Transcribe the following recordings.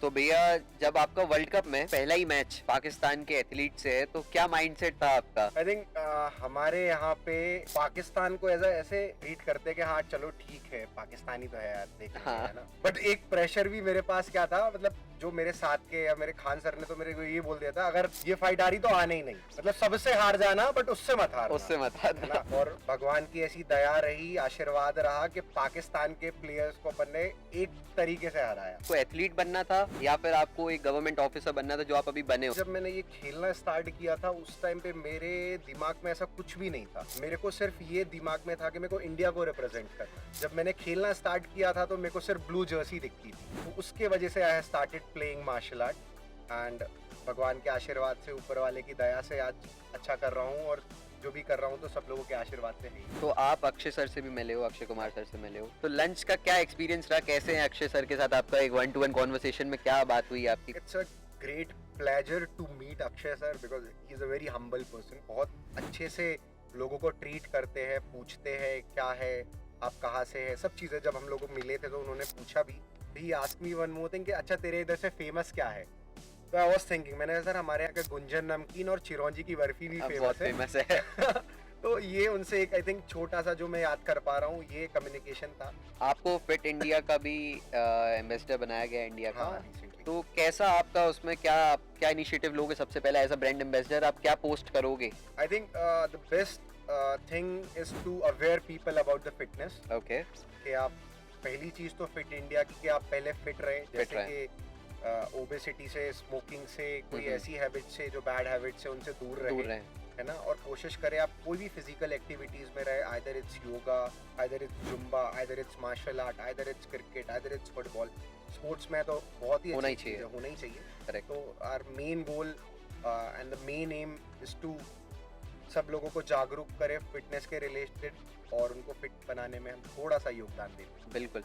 तो भैया जब आपका वर्ल्ड कप में पहला ही मैच पाकिस्तान के एथलीट से है तो क्या माइंडसेट था आपका? आई थिंक हमारे यहाँ पे पाकिस्तान को ऐसे ट्रीट करते हैं कि हाँ चलो ठीक है, पाकिस्तानी तो है यार, देख लेंगे, हाँ। है ना। बट एक प्रेशर भी मेरे पास क्या था, मतलब जो मेरे साथ के या मेरे खान सर ने तो मेरे को ये बोल दिया था, अगर ये फाइट आ रही तो आने ही नहीं, मतलब सबसे हार जाना बट उससे मत हारना, उससे मत है हारना। ना। और भगवान की ऐसी दया रही, आशीर्वाद रहा कि पाकिस्तान के प्लेयर्स को अपन ने एक तरीके से हराया। आपको एथलीट बनना था या फिर आपको एक गवर्नमेंट ऑफिसर बनना था जो आप अभी बने हो? जब मैंने ये खेलना स्टार्ट किया था उस टाइम पे मेरे दिमाग में ऐसा कुछ भी नहीं था। मेरे को सिर्फ ये दिमाग में था कि मेरे को इंडिया को रिप्रेजेंट करना है। जब मैंने खेलना स्टार्ट किया था तो मेरे को सिर्फ ब्लू जर्सी दिखती थी, तो उसके वजह से I started playing martial art and भगवान के आशीर्वाद से, ऊपर वाले की दया से आज अच्छा कर रहा हूँ, और जो भी कर रहा हूँ तो सब लोगों के आशीर्वाद से ही। तो आप अक्षय सर से भी मिले हो, अक्षय कुमार सर से मिले हो, तो लंच का क्या एक्सपीरियंस रहा? कैसे है अक्षय सर के साथ आपका एक 1-to-1 कॉन्वर्सेशन में क्या बात हुई आपकी? It's a great pleasure to meet Akshay sir because he is a very humble person. बहुत अच्छे से लोगों को ट्रीट करते हैं, पूछते हैं क्या है, आप कहाँ से है, सब चीज़ें। जब हम लोग मिले थे तो उन्होंने पूछा भी, he asked me one more thing कि अच्छा तेरे इधर से फेमस क्या है। तो आई वाज थिंकिंग, मैंने सर हमारे यहाँ का गुंजन नमकीन और चिरौंजी की बर्फी भी बहुत फेमस फेमस है। है। तो ये उनसे एक आई थिंक छोटा सा जो मैं याद कर पा रहा हूँ, ये कम्युनिकेशन था। आपको फिट इंडिया का भी एम्बेसडर बनाया गया इंडिया का। हाँ रिसेंटली। तो कैसा आपका उसमें क्या इनिशिएटिव लोगे? सबसे पहले एज अ ब्रांड एम्बेसडर आप क्या पोस्ट करोगे? I think the best thing is to aware people about the fitness. Okay. कि आप पहली चीज तो फिट इंडिया की कि आप पहले फिट रहे, जैसे रहे। कि ओबेसिटी से, स्मोकिंग से, कोई हम्म। ऐसी हैबिट से जो बैड हैबिट से, उनसे दूर दूर रहे, रहे। है ना। और कोशिश करें आप कोई भी फिजिकल एक्टिविटीज में रहे, either it's yoga, either it's zumba, either it's martial art, either it's cricket, either it's football. Sports में तो बहुत ही होना ही अच्छी चीज़ चाहिए। है, होना ही चाहिए। करेक्ट। तो our main goal and the main aim is to सब लोगों को जागरूक करें फिटनेस के रिलेटेड, और उनको फिट बनाने में हम थोड़ा सा योगदान दें। बिल्कुल।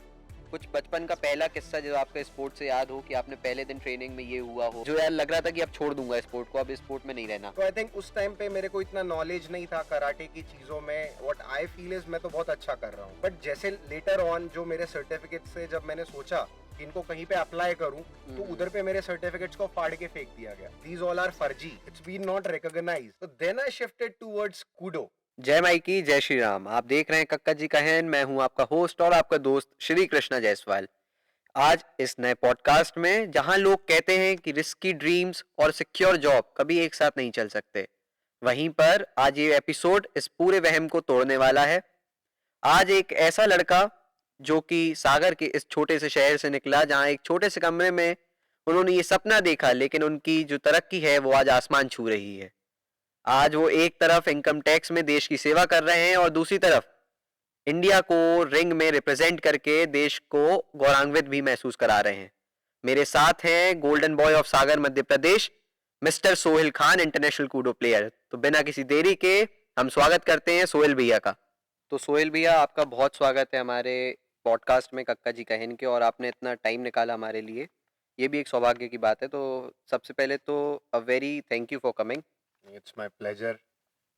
कुछ बचपन का पहला किस्सा जो आपका स्पोर्ट से याद हो कि आपने पहले दिन ट्रेनिंग में ये हुआ हो जो यार लग रहा था कि अब छोड़ दूंगा स्पोर्ट को, अब इस स्पोर्ट में नहीं रहना? तो आई थिंक उस टाइम पे मेरे को इतना नॉलेज नहीं था कराटे की चीज़ों में। व्हाट आई फील इज मैं तो बहुत अच्छा कर रहा हूँ, बट जैसे लेटर ऑन जो मेरे सर्टिफिकेट से जब मैंने सोचा कि इनको कहीं पे अप्लाई करूं, तो उधर पे मेरे सर्टिफिकेट्स को फाड़ के फेंक दिया गया। दीज ऑल आर फर्जी, इट्स बीन नॉट रिकॉग्नाइज्ड। तो then I shifted towards kudo. जय माइकी, जय श्री राम। आप देख रहे हैं कक्का जी कहन। मैं हूं आपका होस्ट और आपका दोस्त श्री कृष्णा जायसवाल। आज इस नए पॉडकास्ट में जहां लोग कहते हैं कि रिस्की ड्रीम्स और सिक्योर जॉब कभी एक साथ नहीं चल सकते, वहीं पर आज ये एपिसोड इस पूरे वहम को तोड़ने वाला है। आज एक ऐसा लड़का जो कि सागर के इस छोटे से शहर से निकला जहां एक छोटे से कमरे में उन्होंने ये सपना देखा, लेकिन उनकी जो तरक्की है वो आज आसमान छू रही है। आज वो एक तरफ इनकम टैक्स में देश की सेवा कर रहे हैं और दूसरी तरफ इंडिया को रिंग में रिप्रेजेंट करके देश को गौरवान्वित भी महसूस करा रहे हैं। मेरे साथ हैं golden boy of Sagar Madhya Pradesh, mister Sohail Khan, international Koodo player. तो बिना किसी देरी के हम स्वागत करते हैं सोहेल भैया का। तो सोहेल भैया, आपका बहुत स्वागत है हमारे पॉडकास्ट में कक्का जी कहन के, और आपने इतना टाइम निकाला हमारे लिए, ये भी एक सौभाग्य की बात है। तो सबसे पहले तो a very thank you for coming. It's my pleasure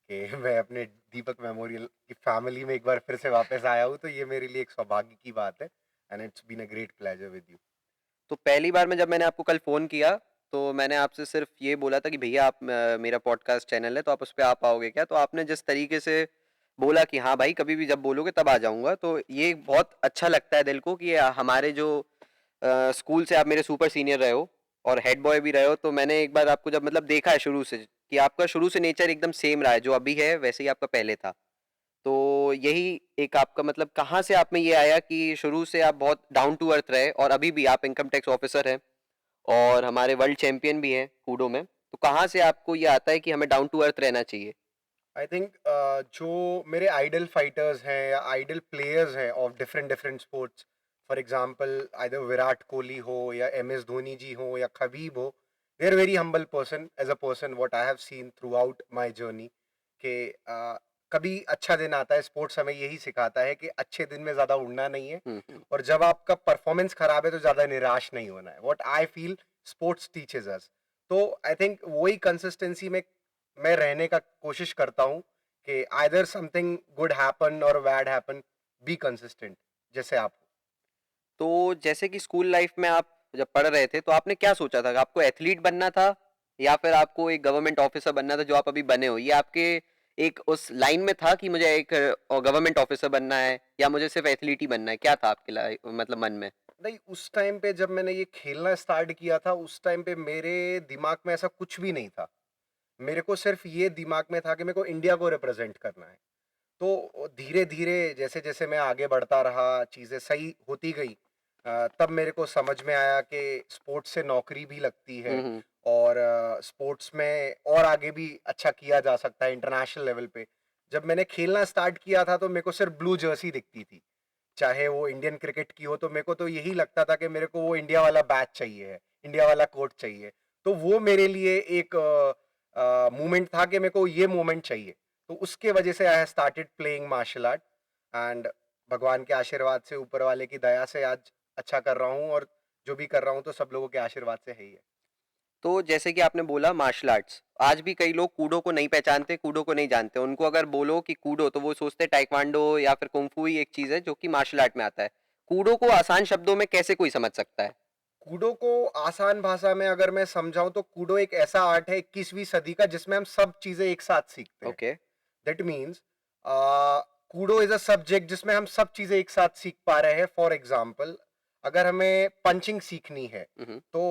कि मैं अपने दीपक मेमोरियल की फैमिली में एक बार फिर से वापस आया हूँ, तो ये मेरे लिए एक सौभाग्य की बात है, and it's been a great pleasure with you. तो पहली बार में जब मैंने आपको कल फ़ोन किया तो मैंने आपसे सिर्फ ये बोला था कि भैया आप मेरा पॉडकास्ट चैनल है तो आप उस पे आ पाओगे क्या? तो आपने जिस तरीके से बोला कि हाँ भाई, कभी भी जब बोलोगे तब आ जाऊँगा, तो ये बहुत अच्छा लगता है दिल को कि हमारे जो स्कूल से आप मेरे सुपर सीनियर रहे हो और हेड बॉय भी रहे हो। तो मैंने एक बार आपको जब मतलब देखा है शुरू से कि आपका शुरू से नेचर एकदम सेम रहा है, जो अभी है वैसे ही आपका पहले था। तो यही एक आपका मतलब कहाँ से आप में ये आया कि शुरू से आप बहुत डाउन टू अर्थ रहे और अभी भी आप इनकम टैक्स ऑफिसर हैं और हमारे वर्ल्ड चैंपियन भी हैं कूडो में, तो कहाँ से आपको ये आता है कि हमें डाउन टू अर्थ रहना चाहिए? आई थिंक जो मेरे आइडल फाइटर्स हैं या आइडल प्लेयर्स हैं of different different sports, for example either Virat Kohli हो या एम एस धोनी जी हो या खबीब हो, they are very humble person as a person, what I have seen throughout my journey. कि कभी अच्छा दिन आता है, स्पोर्ट्स हमें यही सिखाता है कि अच्छे दिन में ज़्यादा उड़ना नहीं है, हम्म। और जब आपका परफॉर्मेंस खराब है तो ज़्यादा निराश नहीं होना है। What I feel sports teaches us. तो आई थिंक वही कंसिस्टेंसी में मैं रहने का कोशिश करता हूँ कि आइदर समथिंग गुड हैपन और बैड हैपन, बी कंसिस्टेंट जैसे आप हो। तो जैसे कि स्कूल लाइफ में आप जब पढ़ रहे थे तो आपने क्या सोचा था? आपको एथलीट बनना था या फिर आपको एक गवर्नमेंट ऑफिसर बनना था जो आप अभी बने हो? ये आपके एक उस लाइन में था कि मुझे एक गवर्नमेंट ऑफिसर बनना है या मुझे सिर्फ एथलीट ही बनना है? क्या था आपके मतलब मन में? नहीं, उस टाइम पे जब मैंने ये खेलना स्टार्ट किया था, उस टाइम पे मेरे दिमाग में ऐसा कुछ भी नहीं था। मेरे को सिर्फ ये दिमाग में था कि मेरे को इंडिया को रिप्रेजेंट करना है। तो धीरे-धीरे जैसे-जैसे मैं आगे बढ़ता रहा, चीज़ें सही होती गई, तब मेरे को समझ में आया कि स्पोर्ट्स से नौकरी भी लगती है हम्म। और स्पोर्ट्स में और आगे भी अच्छा किया जा सकता है इंटरनेशनल लेवल पे। जब मैंने खेलना स्टार्ट किया था तो मेरे को सिर्फ ब्लू जर्सी दिखती थी। चाहे वो इंडियन क्रिकेट की हो, तो मेरे को तो यही लगता था कि मेरे को वो इंडिया वाला बैच चाहिए है, इंडिया वाला कोच चाहिए। तो वो मेरे लिए एक मोमेंट था कि मेरे को ये मोमेंट चाहिए। तो उसके वजह से I have started playing martial art and भगवान के आशीर्वाद से, ऊपर वाले की दया से आज अच्छा कर रहा हूँ, और जो भी कर रहा हूँ तो सब लोगों के आशीर्वाद से ही है। तो जैसे कि आपने बोला मार्शल आर्ट्स, आज भी कई लोग कूडो को नहीं पहचानते, कूडो को नहीं जानते। उनको अगर बोलो कि कूडो तो वो सोचते टाइक्वांडो या फिर कुंफू ही एक चीज है जो कि मार्शल आर्ट में आता है। कूडो को आसान शब्दों में कैसे कोई समझ सकता है? कूडो को आसान भाषा में अगर मैं समझाऊं तो कूडो एक ऐसा आर्ट है 21वीं सदी का जिसमें हम सब चीजें एक साथ सीखते हैं। Okay. That means Koodo is a subject जिसमें हम सब चीजें एक साथ सीख पा रहे हैं। फॉर एग्जाम्पल, अगर हमें पंचिंग सीखनी है हम्म। तो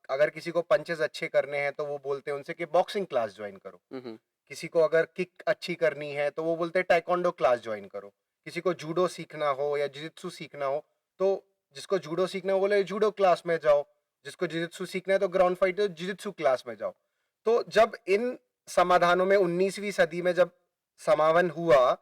अगर किसी को पंचेस अच्छे करने हैं तो वो बोलते हैं उनसे कि बॉक्सिंग क्लास ज्वाइन करो। हम्म। किसी को अगर किक अच्छी करनी है तो वो बोलते हैं टाइकोंडो क्लास ज्वाइन करो। किसी को जूडो सीखना हो या जिजित्सु सीखना हो तो जिसको जूडो सीखना हो बोले जूडो क्लास में जाओ। जिसको जिजित्सु सीखना है तो ग्राउंड फाइट तो जिजित्सु क्लास में जाओ। तो जब इन समाधानों में 19वीं सदी में जब समावन हुआ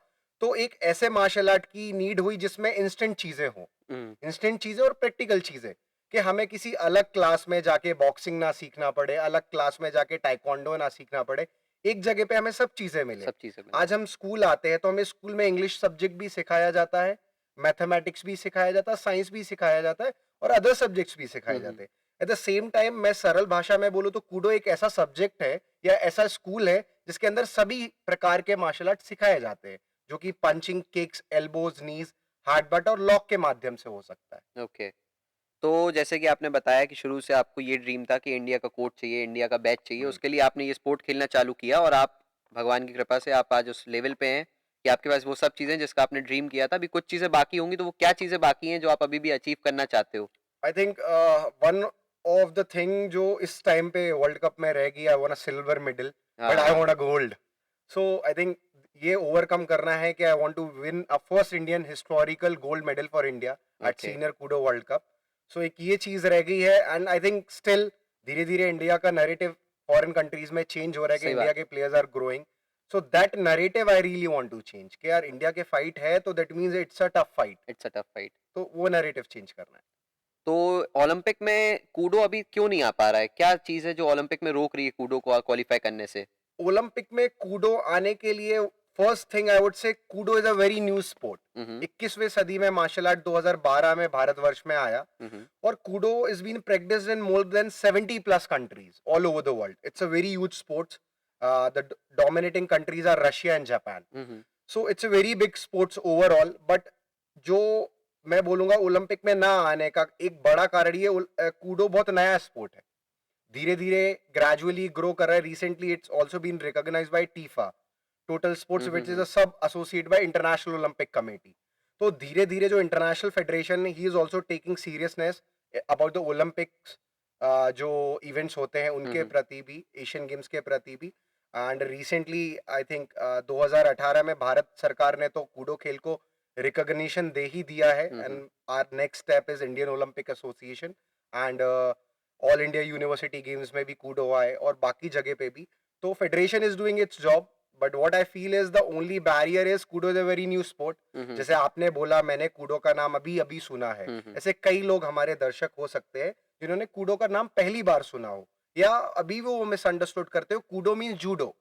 तो एक ऐसे मार्शल आर्ट की नीड हुई जिसमें इंस्टेंट चीजें हों। हम्म। इंस्टेंट चीजें और प्रैक्टिकल चीजें, कि हमें किसी अलग क्लास में जाके बॉक्सिंग ना सीखना पड़े, अलग क्लास में जाके टाइकोंडो ना सीखना पड़े, एक जगह पे हमें सब चीजें मिले। सब चीजें मिले। आज हम स्कूल आते हैं तो हमें स्कूल में इंग्लिश सब्जेक्ट भी सिखाया जाता है, मैथमेटिक्स भी सिखाया जाता है, साइंस भी सिखाया जाता है और अदर सब्जेक्ट्स भी सिखाए हम्म। जाते हैं। एट द सेम टाइम मैं सरल भाषा में बोलूँ तो कूडो एक ऐसा सब्जेक्ट है या ऐसा स्कूल है जिसके अंदर सभी प्रकार के मार्शल आर्ट सिखाए जाते हैं, जो कि punching, kicks, elbows, knees, hard but और लॉक के माध्यम से हो सकता है। ओके। तो जैसे कि आपने बताया कि शुरू से आपको ये ड्रीम था कि इंडिया का कोच चाहिए, इंडिया का बैच चाहिए, हम्म। उसके लिए आपने ये स्पोर्ट खेलना चालू किया और आप भगवान की कृपा से आप आज उस लेवल पे हैं कि आपके पास वो सब चीज़ें जिसका आपने ड्रीम किया था। अभी कुछ चीज़ें बाकी होंगी, तो वो क्या चीज़ें बाकी हैं जो आप अभी भी अचीव करना चाहते हो? I think one of the thing जो इस टाइम पे वर्ल्ड कप में रह गई, I want a silver medal but I हाँ। Want a gold. So I think ये ओवरकम करना है कि I want to win a first Indian historical gold medal for India at okay. Senior kudo world cup. So एक ये चीज रह गई है एंड आई थिंक स्टिल धीरे धीरे इंडिया का नैरेटिव फॉरेन कंट्रीज में चेंज हो रहा है कि सही इंडिया बात के है। Players are growing. So that narrative I really want to change कि यार इंडिया के फाइट है तो that means it's a tough fight. It's a tough fight. तो वो नैरेटिव चेंज करना है। तो ओलंपिक में कूडो अभी क्यों नहीं आ पा रहा है? क्या चीज़ है जो ओलंपिक में रोक रही है कूडो को क्वालिफाई करने से? ओलंपिक में कूडो आने के लिए first thing I would say kudo is a very new sport. Hmm. 21वीं सदी में मार्शल आर्ट 2012 में भारतवर्ष में आया हम्म। और kudo is been practised in more than 70 plus countries all over the world. It's a very huge sports. The dominating countries are Russia and Japan. Hmm. So it's a very big sports overall. But जो मैं बोलूंगा Olympic में ना आने का एक बड़ा कारण ये कूडो बहुत नया स्पोर्ट है, धीरे धीरे ग्रेजुअली ग्रो कर रहा है। Recently it's also been recognize by टीफा, total sports, which is a hmm. Sub associate by International Olympic Committee. तो धीरे धीरे जो इंटरनेशनल फेडरेशन है ही is also taking seriousness about the Olympics, जो इवेंट्स होते हैं उनके हम्म। प्रति भी, एशियन गेम्स के प्रति भी। एंड रिसेंटली आई थिंक 2018 में भारत सरकार ने तो कूडो खेल को रिकॉग्निशन दे ही दिया है hmm. And our next step is Indian Olympic Association and All India University Games में भी कूडो हुआ है और बाकी जगह पे भी। तो federation is doing its job but what I feel is the only barrier is kudo is a very new sport. Hmm. जैसे आपने बोला मैंने कूडो का नाम अभी अभी सुना है, हम्म। ऐसे कई लोग हमारे दर्शक हो सकते हैं जिन्होंने कूडो का नाम पहली बार सुना हो या अभी वो मिसअंडरस्टूड करते हो। Koodo means judo.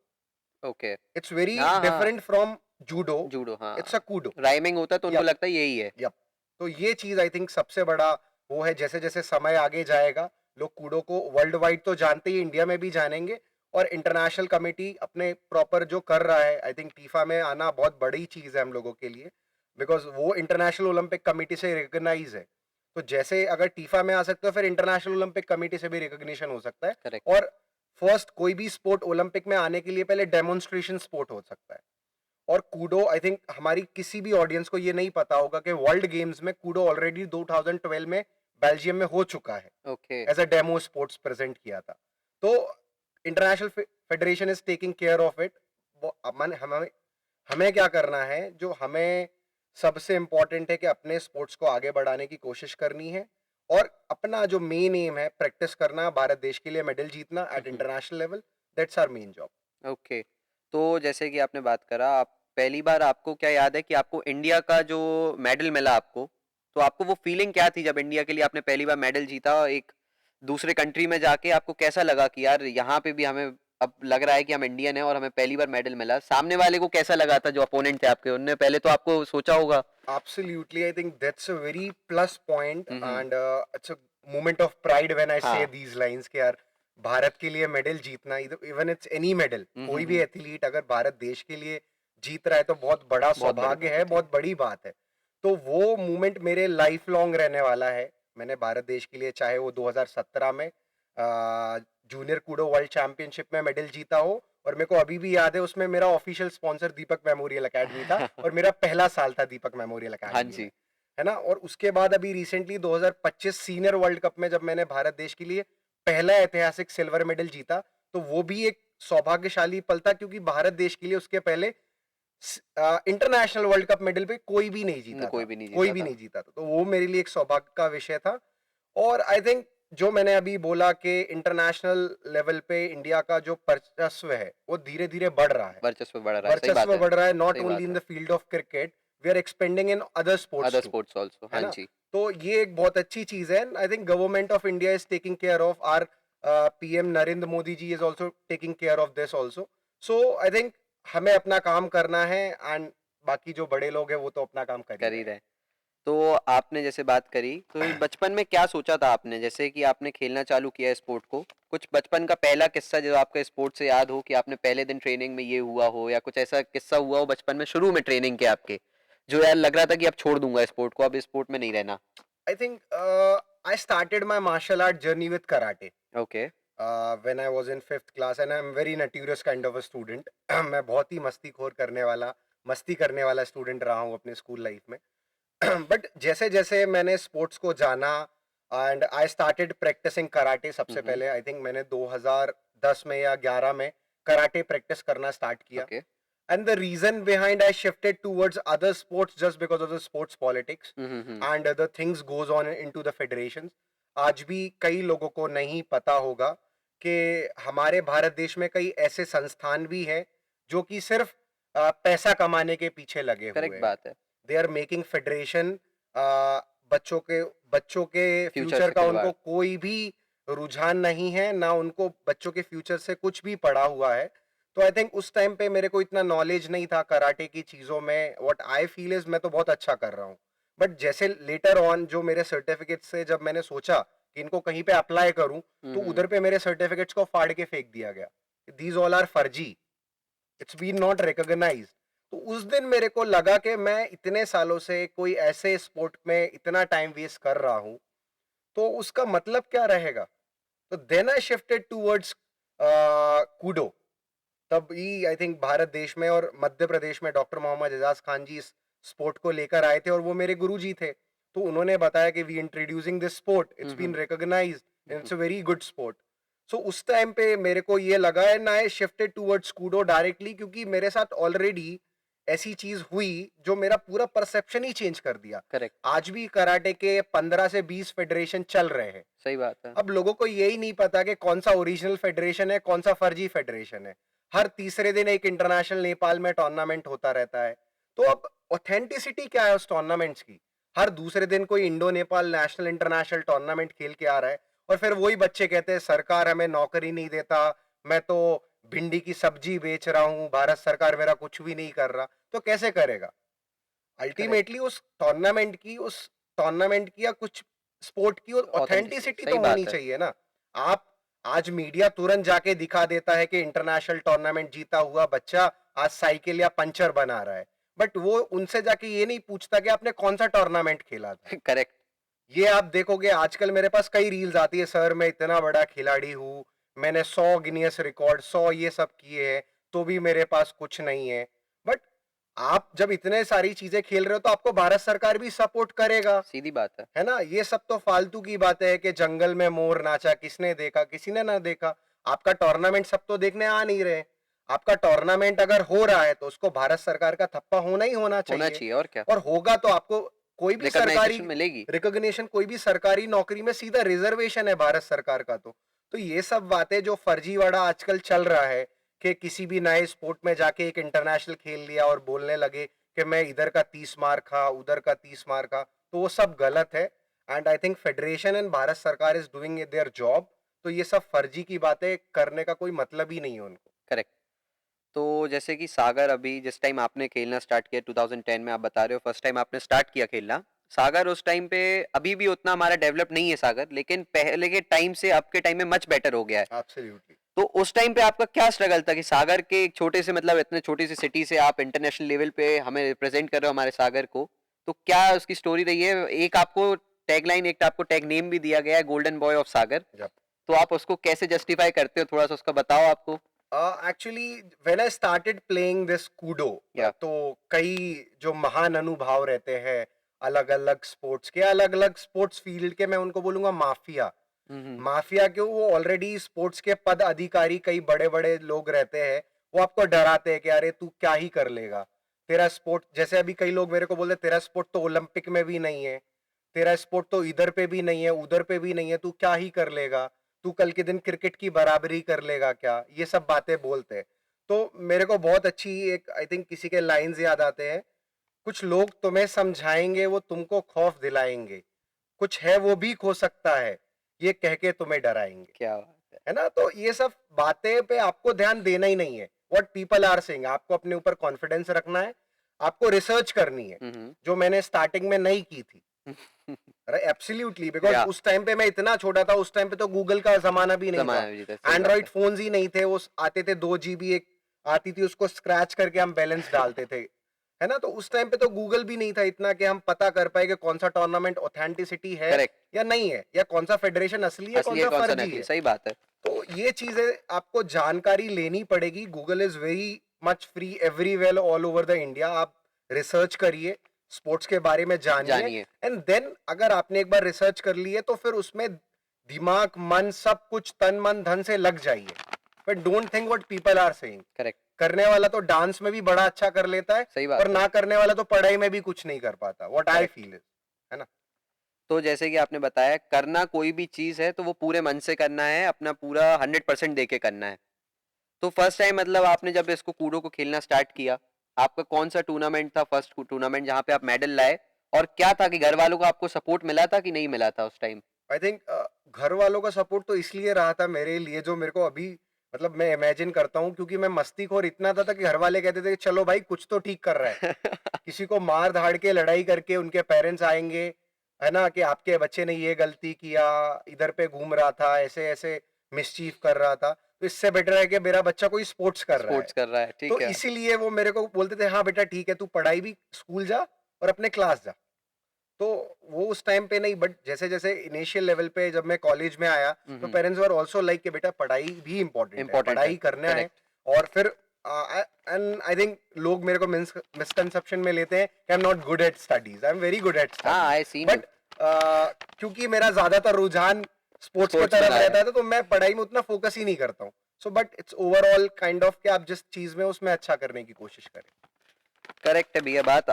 Okay. It's very हाँ हाँ। Different from judo. जूडो, हाँ। It's a Koodo. राइमिंग होता है तो उनको यप, लगता है यही है। यप। तो ये चीज आई थिंक सबसे बड़ा वो है। जैसे जैसे समय आगे जाएगा लोग कूडो को वर्ल्ड वाइड तो जानते ही, इंडिया में भी जानेंगे और इंटरनेशनल कमेटी अपने प्रॉपर जो कर रहा है, आई थिंक टीफा में आना बहुत बड़ी चीज है हम लोगों के लिए बिकॉज वो इंटरनेशनल ओलंपिक कमेटी से रिकॉग्नाइज है। तो जैसे अगर टीफा में आ सकते हो, फिर इंटरनेशनल ओलंपिक कमेटी से भी रिकॉग्निशन हो सकता है। करेक्ट। और फर्स्ट कोई भी स्पोर्ट ओलंपिक में आने के लिए पहले डेमोन्स्ट्रेशन स्पोर्ट हो सकता है। और कूडो, आई थिंक हमारी किसी भी ऑडियंस को ये नहीं पता होगा कि वर्ल्ड गेम्स में कूडो ऑलरेडी 2012 में बेल्जियम में हो चुका है, okay. As a demo sports present किया था। तो international federation is taking care of it. हमें हमें क्या करना है, जो हमें सबसे इंपॉर्टेंट है कि अपने स्पोर्ट्स को आगे बढ़ाने की कोशिश करनी है, और अपना जो मेन एम है प्रैक्टिस करना, भारत देश के लिए मेडल जीतना at international level, that's our main job. Okay. तो जैसे कि आपने बात करा, आप पहली बार आपको क्या याद है कि आपको इंडिया का जो मेडल मिला आपको, तो आपको वो फीलिंग क्या थी जब इंडिया के लिए आपने पहली बार मेडल जीता एक दूसरे कंट्री में जाके? आपको कैसा लगा कि यार यहाँ पे भी हमें अब लग रहा है कि हम इंडियन हैं और हमें पहली बार मेडल मिला? सामने वाले को कैसा लगा था जो अपोनेंट थे आपके? उनने पहले तो आपको सोचा होगा। Absolutely, I think that's a very plus point, hmm. and it's a moment of pride when I say हाँ। these lines कि यार भारत के लिए मेडल जीतना, इवन इट्स एनी मेडल, कोई भी एथलीट अगर भारत देश के लिए जीत रहा है तो बहुत बड़ा बहुत बड़ी सौभाग्य बात है, होती है। बहुत बड़ी बात है। तो वो मोमेंट मेरे लाइफ लॉन्ग रहने वाला है। मैंने भारत देश के लिए, चाहे वो 2017 में जूनियर कूडो वर्ल्ड चैंपियनशिप में मेडल जीता हो, और मेरे को अभी भी याद है उसमें मेरा ऑफिशियल स्पॉन्सर दीपक मेमोरियल एकेडमी था, और मेरा पहला साल था दीपक मेमोरियल हाँ एकेडमी जी। में, है ना। और उसके बाद अभी रिसेंटली 2025 सीनियर वर्ल्ड कप में जब मैंने भारत देश के लिए पहला ऐतिहासिक सिल्वर मेडल जीता, तो वो भी एक सौभाग्यशाली पल था, क्योंकि भारत देश के लिए उसके पहले इंटरनेशनल वर्ल्ड कप मेडल पे कोई भी नहीं जीता कोई था, भी नहीं कोई जीता भी था। नहीं जीता था। तो वो मेरे लिए एक सौभाग्य का विषय था। और आई थिंक जो मैंने अभी बोला कि इंटरनेशनल लेवल पे इंडिया का जो वर्चस्व है वो धीरे धीरे बढ़ रहा है। वर्चस्व बढ़ रहा है, सही बात वर्चस्व है। बढ़ रहा है, नॉट सही ओनली बात इन है। The field of cricket, we are expanding in other sports other too, sports also, है हाँ ना। जी। तो ये एक बहुत अच्छी चीज है। I think government of India is taking care of, our PM Narendra Modi ji is also taking care of this also. So I think हमें अपना काम करना है, एंड बाकी जो बड़े लोग हैं वो तो अपना काम कर ही कर ही रहे हैं। रहे। तो आपने जैसे बात करी, तो ये बचपन में क्या सोचा था आपने, जैसे कि आपने खेलना चालू किया स्पोर्ट को? कुछ बचपन का पहला किस्सा जो आपका स्पोर्ट से याद हो कि आपने पहले दिन ट्रेनिंग में ये हुआ हो, या कुछ ऐसा किस्सा हुआ हो बचपन में शुरू में ट्रेनिंग के आपके, जो यार लग रहा था कि अब छोड़ दूंगा स्पोर्ट को, अब इस स्पोर्ट में नहीं रहना? I think I started my martial art journey with karate okay. when I was in fifth class, and I'm very notorious kind of a student. मैं बहुत ही मस्तीखोर करने वाला, मस्ती करने वाला स्टूडेंट रहा हूँ अपने स्कूल लाइफ में। बट जैसे जैसे मैंने स्पोर्ट्स को जाना, and I started practising karate. सबसे पहले आई थिंक मैंने 2010 में या 11 में कराटे प्रैक्टिस करना स्टार्ट किया। Okay. And the reason behind I shifted towards other sports just because of the sports politics hmm. and the things goes on into the federations. आज भी कई लोगों को नहीं पता होगा कि हमारे भारत देश में कई ऐसे संस्थान भी हैं जो कि सिर्फ पैसा कमाने के पीछे लगे हुए करेक्ट हैं। बात है। दे आर मेकिंग फेडरेशन, बच्चों के फ्यूचर फ्यूचर से का खिलवाड़। उनको कोई भी रुझान नहीं है, ना उनको बच्चों के फ्यूचर से कुछ भी पड़ा हुआ है। तो आई थिंक उस टाइम पे मेरे को इतना नॉलेज नहीं था कराटे की चीज़ों में। व्हाट आई फील इज मैं तो बहुत अच्छा कर रहा हूँ, बट जैसे लेटर ऑन जो मेरे सर्टिफिकेट से जब मैंने सोचा कि इनको कहीं पे अप्लाई करूं, तो उधर पे मेरे सर्टिफिकेट्स को फाड़ के फेंक दिया गया। दीज ऑल आर फर्जी, इट्स बीन नॉट रिकॉग्नाइज्ड। तो उस दिन मेरे को लगा कि मैं इतने सालों से कोई ऐसे स्पोर्ट में इतना टाइम वेस्ट कर रहा हूं, तो उसका मतलब क्या रहेगा। तो then I shifted towards kudo. तब ही आई थिंक भारत देश में और मध्य प्रदेश में डॉक्टर मोहम्मद एजाज खान जी इस स्पोर्ट को लेकर आए थे, और वो मेरे गुरु जी थे। तो उन्होंने बताया कि we introducing this sport, it's been recognized and it's a very good sport. So उस टाइम पे मेरे को ये लगा, and I shifted towards kudo directly, क्योंकि मेरे साथ ऑलरेडी ऐसी चीज हुई जो मेरा पूरा परसेप्शन ही चेंज कर दिया। करेक्ट। आज भी कराटे के 15 से 20 फेडरेशन चल रहे हैं। सही बात है। अब लोगों को यही नहीं पता कि कौन सा ओरिजिनल फेडरेशन है, कौन सा फर्जी फेडरेशन है। हर तीसरे दिन एक इंटरनेशनल नेपाल में टूर्नामेंट होता रहता है। तो अब ऑथेंटिसिटी क्या है उस टूर्नामेंट्स की? हर दूसरे दिन कोई Indo Nepal national international tournament खेल के आ रहा है, और फिर वही बच्चे कहते हैं सरकार हमें नौकरी नहीं देता, मैं तो भिंडी की सब्जी बेच रहा हूँ, भारत सरकार मेरा कुछ भी नहीं कर रहा। तो कैसे करेगा? करेक्ट। अल्टीमेटली उस टूर्नामेंट की या कुछ स्पोर्ट की ऑथेंटिसिटी, ऑथेंटिसिटी तो सही होनी बात है। चाहिए ना। आप आज मीडिया तुरंत जाके दिखा देता है कि इंटरनेशनल टूर्नामेंट जीता हुआ बच्चा आज साइकिल या पंचर बना रहा है, बट वो उनसे जाके ये नहीं पूछता कि आपने कौन सा टूर्नामेंट खेला था। करेक्ट। ये आप देखोगे आजकल मेरे पास कई रील्स आती है, सर मैं इतना बड़ा खिलाड़ी हूँ, मैंने 100 गिनीज रिकॉर्ड 100 ये सब किए हैं, तो भी मेरे पास कुछ नहीं है। बट आप जब इतने सारी चीजें खेल रहे हो तो आपको भारत सरकार भी सपोर्ट करेगा, सीधी बात है ना। ये सब तो फालतू की बात है कि जंगल में मोर नाचा, किसने देखा, किसी ने ना देखा। आपका टूर्नामेंट सब तो देखने आ नहीं रहे। आपका टूर्नामेंट अगर हो रहा है तो उसको भारत सरकार का थप्पा होना ही होना होना चाहिए। चाहिए, और क्या, और होगा तो आपको कोई भी सरकारी रिकॉग्नाइजेशन मिलेगी। रिकॉग्निशन, कोई भी सरकारी नौकरी में सीधा रिजर्वेशन है भारत सरकार का। तो ये सब बातें जो फर्जीवाड़ा आजकल चल रहा है कि किसी भी नए स्पोर्ट में जाके एक इंटरनेशनल खेल लिया और बोलने लगे कि मैं इधर का 30 मार खा, उधर का 30 मार खा, तो वो सब गलत है। And I think federation and Bharat सरकार इज डूइंग देयर जॉब। तो ये सब फर्जी की बातें करने का कोई मतलब ही नहीं है उनको। करेक्ट। तो जैसे कि सागर, अभी जिस टाइम आपने खेलना स्टार्ट किया 2010 में, आप बता रहे हो फर्स्ट टाइम आपने स्टार्ट किया खेलना सागर, उस टाइम पे अभी भी उतना हमारा डेवलप नहीं है सागर, लेकिन पहले के टाइम से अब के टाइम में मच बेटर हो गया है। एब्सोल्युटली। तो उस टाइम पे आपका क्या स्ट्रगल था कि सागर के एक छोटे से, मतलब इतने छोटी सी सिटी से आप इंटरनेशनल लेवल पे हमें रिप्रेजेंट कर रहे हो हमारे सागर को, तो क्या उसकी स्टोरी रही है? एक आपको टैगलाइन, एक आपको टैग नेम भी दिया गया है, गोल्डन बॉय ऑफ सागर, तो आप उसको कैसे जस्टिफाई करते हो, थोड़ा सा उसका बताओ आपको। Actually when I started playing this Koodo, या तो कई जो महान अनुभव रहते हैं अलग अलग स्पोर्ट्स के, अलग अलग स्पोर्ट्स फील्ड के, मैं उनको बोलूंगा माफिया। हम्म। माफिया क्यों? वो ऑलरेडी स्पोर्ट्स के पद अधिकारी कई बड़े बड़े लोग रहते हैं। वो आपको डराते हैं कि अरे तू क्या ही कर लेगा, तेरा स्पोर्ट, जैसे अभी कई लोग मेरे को बोलते हैं तेरा स्पोर्ट तो ओलंपिक में भी नहीं है, तेरा स्पोर्ट तो इधर पे भी नहीं है, उधर पे भी नहीं है, तू क्या ही कर लेगा, तू कल के दिन क्रिकेट की बराबरी कर लेगा क्या, ये सब बातें बोलते हैं। तो मेरे को बहुत अच्छी एक, आई थिंक, किसी के लाइंस याद आते हैं, कुछ लोग तुम्हें समझाएंगे वो तुमको खौफ दिलाएंगे, कुछ है वो भी खो सकता है, ये कह के तुम्हें डराएंगे, क्या बात है। है ना। तो ये सब बातें पे आपको ध्यान देना ही नहीं है। व्हाट पीपल आर सेइंग, आपको अपने ऊपर कॉन्फिडेंस रखना है, आपको रिसर्च करनी है, हम्म। जो मैंने स्टार्टिंग में नहीं की थी। अरे एब्सोल्युटली, बिकॉज या उस टाइम पे मैं इतना छोटा था, उस टाइम पे तो गूगल का जमाना भी नहीं था, जमाना भी था, सही बात एंड्रॉइड है। फोन्स ही नहीं थे, वो आते थे 2 GB एक आती थी, उसको स्क्रैच करके हम बैलेंस डालते थे, है ना। तो उस टाइम पे तो गूगल भी नहीं था इतना कि हम पता कर पाए कि कौन सा टूर्नामेंट ऑथेंटिसिटी है करेक्ट। या नहीं है, या कौन सा फेडरेशन असली है, कौन असली है सा कौन सा फर्जी नकली, है। सही बात है। तो ये चीजें आपको जानकारी लेनी पड़ेगी। Google is very much free everywhere all over the India. आप रिसर्च करिए, स्पोर्ट्स के बारे में जानिए, जानिए। एंड देन अगर आपने एक बार रिसर्च कर ली है तो फिर उसमें दिमाग, मन, सब कुछ, तन मन धन से लग जाइए। But don't think what people are saying. Correct. करने वाला तो डांस में भी बड़ा अच्छा कर लेता है, सही और बात है। ना करने वाला तो पढ़ाई में भी कुछ नहीं कर पाता। What I correct. Feel is, है ना। तो जैसे कि आपने बताया, करना कोई भी चीज है तो वो पूरे मन से करना है, अपना पूरा 100% दे के करना है। तो फर्स्ट टाइम मतलब आपने जब इसको कूडो को खेलना स्टार्ट किया, आपका कौन सा टूर्नामेंट था, फर्स्ट टूर्नामेंट जहाँ पे आप मेडल लाए, और क्या था कि घर वालों को आपको सपोर्ट मिला था कि नहीं मिला था उस टाइम? आई थिंक घर वालों का सपोर्ट तो इसलिए रहा था मेरे लिए, जो मेरे को अभी, मतलब मैं इमेजिन करता हूँ, क्योंकि मैं मस्तीखोर इतना था कि घर वाले कहते थे कि चलो भाई कुछ तो ठीक कर रहा है। किसी को मार धाड़ के लड़ाई करके उनके पेरेंट्स आएंगे, है ना, कि आपके बच्चे ने ये गलती किया, इधर पे घूम रहा था, ऐसे ऐसे मिसचीफ कर रहा था, तो इससे बेटर है कि मेरा बच्चा कोई स्पोर्ट्स कर रहा है। स्पोर्ट्स कर रहा है, तो ठीक है। इसीलिए वो मेरे को बोलते थे हाँ बेटा ठीक है, तू पढ़ाई भी, स्कूल जा और अपने क्लास जा। तो वो उस टाइम पे नहीं, बट जैसे जैसे इनिशियल लेवल पे जब मैं कॉलेज में आया तो पेरेंट्स वर आल्सो लाइक कि बेटा पढ़ाई भी इम्पोर्टेंट है, इम्पोर्टेंट है। पढ़ाई करना है। करेक्ट। और फिर एंड आई थिंक लोग मेरे को मिसकंसेप्शन में लेते हैं कि I am not good at studies. I am very good at हाँ, studies, I seen you. But क्योंकि मेरा ज्यादातर रुझान स्पोर्ट्स की स्पोर्ट्स में तरफ रहा है। रहता था तो मैं पढ़ाई में उतना फोकस ही नहीं करता हूँ। So but it's overall kind of कि आप जिस चीज में उसमें अच्छा करने की कोशिश करें। करेक्ट है भैया बात।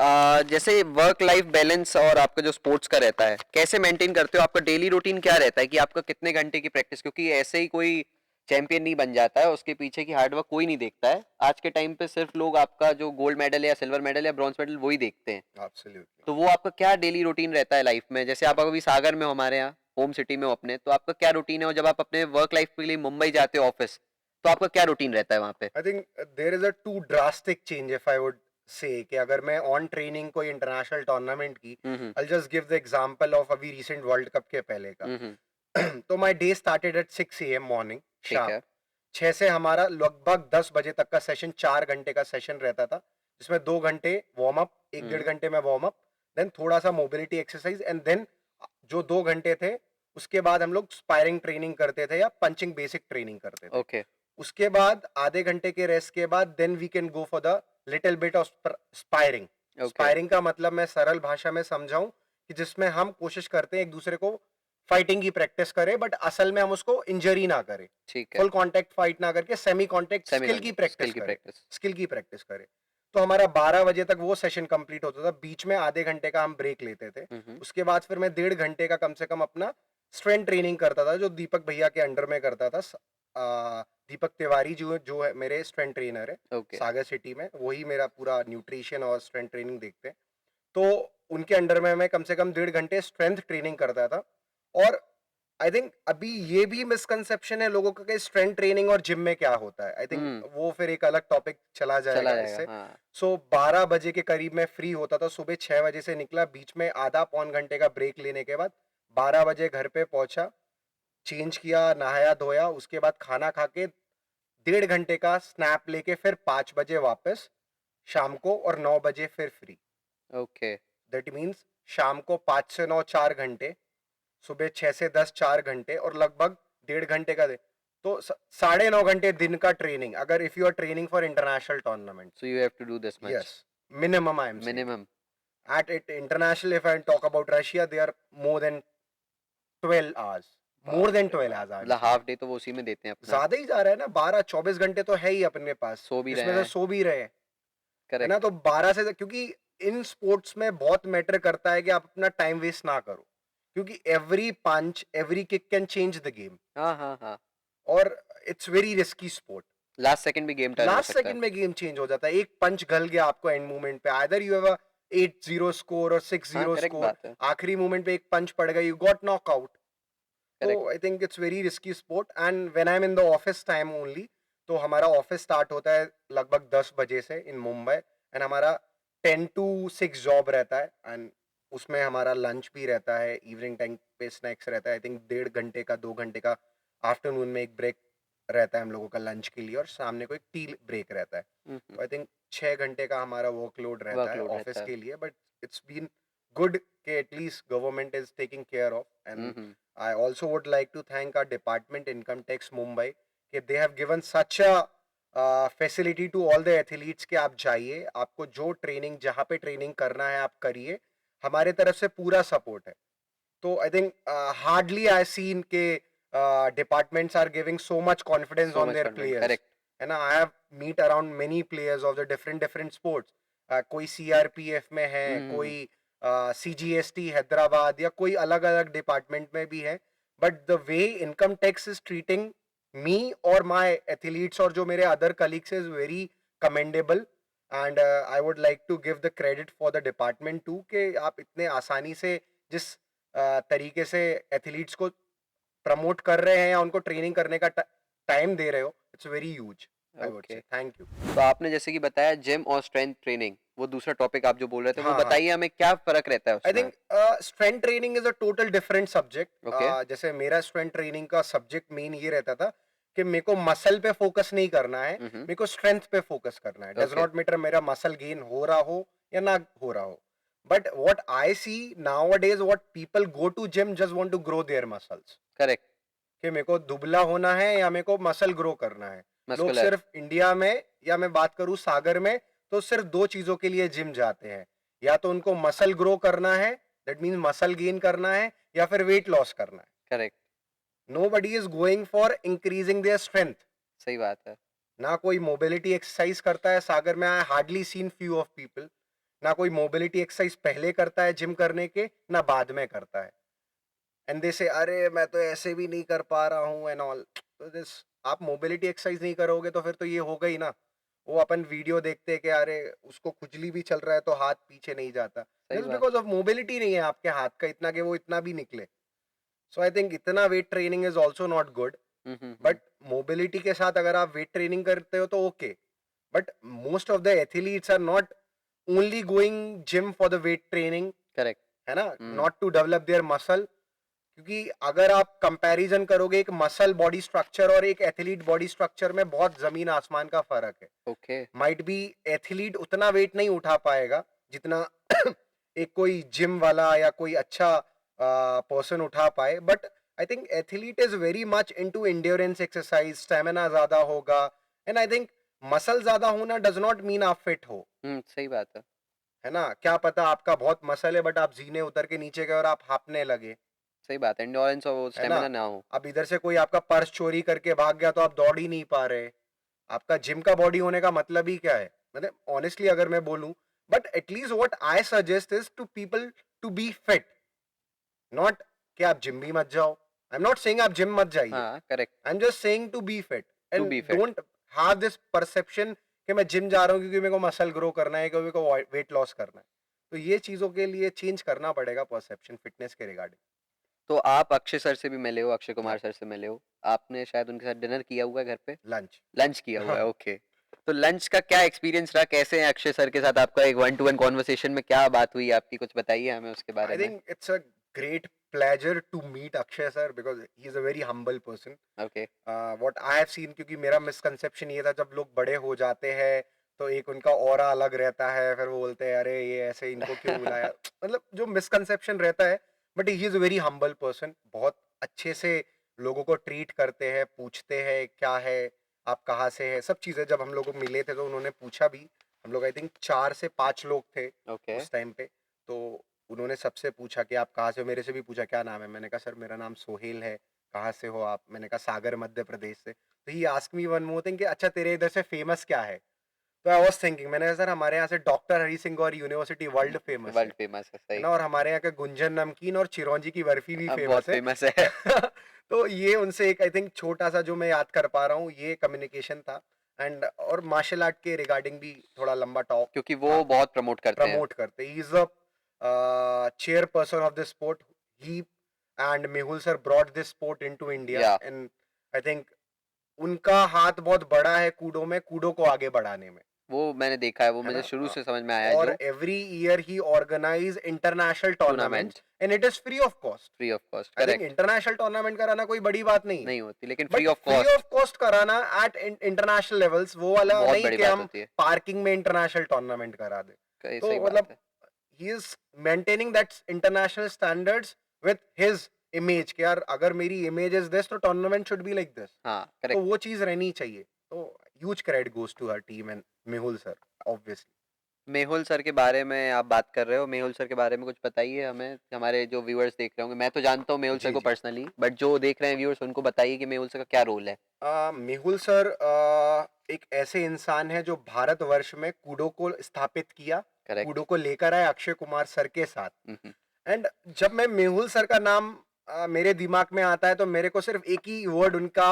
जैसे वर्क लाइफ बैलेंस और आपका जो स्पोर्ट्स का रहता है, कैसे मेंटेन करते हो? आपका डेली रूटीन क्या रहता है कि आपका कितने घंटे की प्रैक्टिस? क्योंकि ऐसे ही कोई चैंपियन नहीं बन जाता है, उसके पीछे की हार्डवर्क कोई नहीं देखता है। आज के टाइम पे सिर्फ लोग आपका जो गोल्ड मेडल या सिल्वर मेडल या ब्रॉन्ज मेडल वही देखते हैं। एब्सोल्युटली। तो वो आपका क्या डेली रूटीन रहता है लाइफ में? जैसे आप अभी सागर में हो, हमारे यहाँ होम सिटी में हो अपने, तो आपका क्या रूटीन है? और जब आप अपने वर्क लाइफ के लिए मुंबई जाते हो ऑफिस, तो आपका क्या रूटीन रहता है वहाँ पे? I think there is a too drastic change if I would say, कि अगर मैं ऑन ट्रेनिंग कोई इंटरनेशनल टूर्नामेंट की, hmm. I just give the example of अभी रिसेंट वर्ल्ड कप के पहले का। हम्म। तो my day started at 6 AM morning, ठीक शार्प है। 6 से हमारा लगभग 10 बजे तक का सेशन, 4 घंटे का सेशन रहता था, जिसमें 2 घंटे वार्म अप, एक डेढ़ हम्म। घंटे में वार्म अप, देन थोड़ा सा मोबिलिटी एक्सरसाइज, एंड देन जो 2 घंटे थे, उसके बाद हम लोग स्पायरिंग ट्रेनिंग करते थे या पंचिंग बेसिक ट्रेनिंग करते थे। ओके, उसके बाद आधे घंटे के रेस्ट के बाद then we can go for the little bit of sparring. Okay, sparring का मतलब मैं सरल भाषा में समझाऊं कि जिसमें हम कोशिश करते हैं एक दूसरे को फाइटिंग की प्रैक्टिस करें, बट असल में हम उसको इंजरी ना करें, ठीक है। फुल कांटेक्ट फाइट ना करके सेमी कांटेक्ट सेमी स्किल की कॉन्टैक्ट, स्किल प्रैक्टिस की करें, प्रैक्टिस। स्किल की प्रैक्टिस करें। तो हमारा 12 बजे तक वो सेशन कंप्लीट होता था, बीच में आधे घंटे का हम ब्रेक लेते थे। हुँ। उसके बाद फिर मैं 1.5 घंटे का कम से कम अपना स्ट्रेंथ ट्रेनिंग करता था, जो दीपक भैया के अंडर में करता था। दीपक तिवारी जो है मेरे स्ट्रेंथ ट्रेनर है ओके, सागर सिटी में, वही मेरा पूरा न्यूट्रिशन और स्ट्रेंथ ट्रेनिंग देखते हैं। तो उनके अंडर में मैं कम से कम 1.5 घंटे स्ट्रेंथ ट्रेनिंग करता था। और आई थिंक अभी ये भी मिसकंसेप्शन है लोगों का कि स्ट्रेंथ ट्रेनिंग और जिम में क्या होता है। आई थिंक हुँ, वो फिर एक अलग टॉपिक चला चला जाएगा जाएगा, इससे। हाँ। सो 12 बजे के करीब मैं फ्री होता था, सुबह 6 बजे से निकला, बीच में आधा पौन घंटे का ब्रेक लेने के बाद 12 बजे घर पे पहुंचा, चेंज किया, नहाया धोया, उसके बाद खाना खा के 1.5 घंटे का स्नैप लेके फिर 5 बजे वापस शाम को, और 9 बजे फिर फ्री। ओके, दैट मीन्स शाम को 5 से 9 4 घंटे, सुबह 6 से 10 4 घंटे, और लगभग 1.5 घंटे का दे, तो 9.5 घंटे दिन का ट्रेनिंग, अगर if you are training for international tournament. So you have to do this much yes, minimum I am saying. Minimum. At it international, if I talk about Russia, they are more than 12 hours, more बाप than रे 12 बाप! hours I am मतलब saying। Half day तो वो उसी में देते हैं अपना, ज्यादा ही जा रहा है ना, 12 24 घंटे तो है ही अपने पास, सो भी रहे जिसमें से हैं। सो भी रहे हैं, है ना। करेक्ट, तो 12 से, क्योंकि इन स्पोर्ट्स में बहुत मैटर करता है कि आप अपना टाइम वेस्ट ना करो, क्योंकि every punch every kick can change the game, हाँ, हाँ, हाँ। और it's very risky sport. Last second भी गेम टर्न हो लास्ट सकता है। सेकंड में गेम चेंज हो जाता है, एक पंच गल गया आपको एंड मोमेंट पे, either you have a 8-0 score और सिक्स हाँ, जीरो करेक्ट स्कोर, बात है, आखिरी मोमेंट पे एक पंच पड़ गया, यू गॉट नॉक आउट। तो correct. I think it's very risky sport. And when I am in the office time only, तो हमारा ऑफिस स्टार्ट होता है लगभग 10 बजे से इन मुंबई, एंड हमारा 10 to 6 जॉब रहता है, एंड उसमें हमारा लंच भी रहता है, इवनिंग टाइम पे स्नैक्स रहता है। आई थिंक 1.5 घंटे का 2 घंटे का आफ्टरनून में एक ब्रेक रहता है हम लोगों का लंच के लिए, और सामने को एक टी ब्रेक रहता है। हुँ, तो आई थिंक 6 घंटे का हमारा वर्कलोड रहता है वर्कलोड ऑफिस रहता है। के लिए, बट इट्स बीन गुड कि at least government is taking care of. Hmm, and hmm. I also would like to thank our department, Income Tax Mumbai, कि they have given such a facility to all the athletes कि आप जाइए, आपको जो training, जहाँ पे training करना है आप करिए, हमारे तरफ से पूरा सपोर्ट है। तो I think hardly I seen के departments are giving so much confidence so on much their confident, players, correct, है ना। I have meet around many players of the different different sports, कोई सीआरपीएफ में है, हुँ, हुँ, कोई हुँ, CGST Hyderabad, या कोई अलग अलग डिपार्टमेंट में भी है, but the way income tax is treating me और माय एथलीट्स और जो मेरे other colleagues is very commendable. And I would like to give the credit for the department too, कि आप इतने आसानी से जिस तरीके से एथलीट्स को प्रमोट कर रहे हैं या उनको ट्रेनिंग करने का टाइम दे रहे हो, it's very huge. I would okay. से थैंक यू। तो आपने जैसे कि बताया जिम और स्ट्रेंथ ट्रेनिंग, वो दूसरा टॉपिक आप जो बोल रहे थे, वो हाँ हाँ, बताइए हमें क्या फ़र्क रहता है आई उसमें? Think strength training is a total different subject. Okay, जैसे मेरा स्ट्रेंथ ट्रेनिंग का सब्जेक्ट मेन ये रहता था कि मेरे को मसल पे फोकस नहीं करना है, हुँ, हुँ, मेरे को स्ट्रेंथ पे फोकस करना है। डज ओके, नॉट मैटर मेरा मसल गेन हो रहा हो या ना हो रहा हो, but what I see nowadays, what people go to gym just want to grow their muscles, correct, कि मेरे को दुबला होना है या मेरे को मसल ग्रो करना है। लोग मस्कुलर, सिर्फ इंडिया में, या मैं बात करूं सागर में, तो सिर्फ दो चीजों के लिए जिम जाते हैं, या तो उनको मसल ग्रो करना है, दैट मीन्स मसल गेन करना है, या फिर वेट लॉस करना है। Correct, nobody is going for increasing their strength. सही बात है। ना कोई मोबिलिटी एक्सरसाइज करता है सागर में, I hardly scene few of people. ना कोई मोबिलिटी एक्सरसाइज पहले करता है जिम करने के, ना बाद में करता है। एंड दे से अरे मैं तो ऐसे भी नहीं कर पा रहा हूँ एंड ऑल। तो दिस, आप मोबिलिटी एक्सरसाइज नहीं करोगे तो फिर तो ये होगा ही ना। वो अपन वीडियो देखते हैं कि अरे उसको खुजली भी चल रहा है तो हाथ पीछे नहीं जाता, सही जस्ट बात बिकॉज है। ऑफ मोबिलिटी नहीं है आपके हाथ का इतना कि वो इतना भी निकले। सो आई थिंक इतना weight training is also not good. Hmm, hmm, but hmm, mobility के साथ अगर आप वेट ट्रेनिंग करते हो तो okay, but most of the athletes are not only going gym for the weight training, correct, है ना, hmm, not to develop their muscle. क्योंकि अगर आप कंपैरिजन करोगे एक मसल बॉडी स्ट्रक्चर और एक एथलीट बॉडी स्ट्रक्चर में बहुत जमीन आसमान का फर्क है। ओके, माइट बी एथलीट उतना वेट नहीं उठा पाएगा जितना एक कोई जिम वाला या कोई अच्छा पर्सन उठा पाए, but I think athlete is very much into endurance exercise, stamina ज्यादा होगा, एंड आई थिंक मसल ज्यादा होना डज नॉट मीन आप फिट हो, सही बात है ना? क्या पता आपका बहुत मसल है बट आप जीने उतर के नीचे गए और आप हाँपने लगे, सही बात है, एंड्योरेंस और है ना? स्टेमिना ना हो। अब इधर से कोई आपका पर्स चोरी करके भाग गया तो आप दौड़ ही नहीं पा रहे। आपका जिम का बॉडी होने का मतलब ही क्या है? मतलब ऑनेस्टली अगर मैं बोलूं, but at least what I suggest is to people to be fit, not कि आप जिम भी मत जाओ। आई एम नॉट सेइंग आप जिम मत जाइए, हाँ, correct, I am just saying to be fit, to and be fit. Don't have this perception कि मैं जिम जा रहा हूँ क्योंकि मेरे को मसल ग्रो करना है, क्योंकि मेरे को वेट लॉस करना है। तो ये चीजों के लिए चेंज करना पड़ेगा परसेप्शन फिटनेस के रिगार्डिंग। तो आप अक्षय सर से भी मिले हो, अक्षय या कुमार सर से मिले हो, आपने शायद उनके साथ डिनर किया हुआ है घर पे? लंच। लंच किया हुआ है, ओके। तो लंच का क्या एक्सपीरियंस रहा, कैसे है अक्षय सर के साथ आपका एक वन टू वन कॉन्वर्सेशन में क्या बात हुई आपकी, कुछ बताइए हमें उसके बारे I में। think it's a great pleasure to meet Akshay sir because he is a very humble person. Okay. What I have seen, क्योंकि मेरा मिसकंसेप्शन ये था जब लोग बड़े हो जाते हैं तो एक उनका ऑरा अलग रहता है, फिर वो बोलते हैं अरे ये ऐसे इनको क्यों बुलाया, मतलब जो मिसकंसेप्शन रहता है, but he is a very humble person. बहुत अच्छे से लोगों को ट्रीट करते हैं, पूछते हैं क्या है, आप कहाँ से हैं, सब चीज़ें। जब हम लोग मिले थे तो उन्होंने पूछा भी, हम लोग आई थिंक 4 से 5 लोग थे ओके। उस टाइम पे, तो उन्होंने सबसे पूछा कि आप कहाँ से हो, मेरे से भी पूछा क्या नाम है, मैंने कहा सर मेरा नाम सोहेल है, कहाँ से हो आप, मैंने कहा सागर मध्य प्रदेश से। तो he ask me one more thing कि अच्छा तेरे इधर से फेमस क्या है। तो आई वाज थिंकिंग, मैंने कहा सर हमारे यहाँ से डॉक्टर हरी सिंह और university world famous world famous है, है सही। ना, और हमारे यहाँ का गुंजन नमकीन और चिरौंजी की बर्फी भी अब बहुत फेमस है। फेमस है। तो ये उनसे एक आई थिंक छोटा सा जो मैं याद कर पा रहा हूँ ये कम्युनिकेशन था। एंड और मार्शल आर्ट के रिगार्डिंग भी थोड़ा लंबा टॉक क्योंकि था। वो बहुत प्रमोट करते हैं। प्रमोट करते, ही is a chairperson of this sport. He and Mehul sir brought this sport into India, या and I think उनका हाथ बहुत बड़ा है कूडो में, कूडो को आगे बढ़ाने में, वो मैंने देखा है, वो है मुझे ना? शुरू से समझ में आया है और जो एवरी ईयर ही organise international tournaments tournament and it is free of cost. Free of cost, I think correct. International tournament कराना कोई बड़ी बात नहीं है, नहीं होती, लेकिन free but of free cost of cost कराना एट इंटरनेशनल लेवल्स, वो वाला बहुत नहीं बड़ी कि बात हम होती है। पार्किंग में इंटरनेशनल टूर्नामेंट करा दे। सही तो बात मतलब है। he is maintaining that international standards with his image कि यार अगर मेरी इमेज इज दिस तो tournament should be like this. हाँ, तो करेक्ट। वो चीज रहनी चाहिए। तो huge credit goes to her team and Mehul sir obviously. Mehul sir के बारे में आप बात कर रहे हो, मेहुल सर के बारे में कुछ बताइए हमें, हमारे जो व्यूअर्स देख रहे होंगे। मैं तो जानता हूँ मेहुल सर जी को जी। पर्सनली, बट जो देख रहे हैं व्यूअर्स उनको बताइए कि मेहुल सर का क्या रोल है। मेहुल सर एक ऐसे इंसान है जो भारतवर्ष में कूडो को स्थापित किया, करेक्ट। कूडो को लेकर आए अक्षय कुमार सर के साथ। हम्म। एंड जब मैं मेहुल सर का नाम मेरे दिमाग में आता है तो मेरे को सिर्फ एक ही वर्ड उनका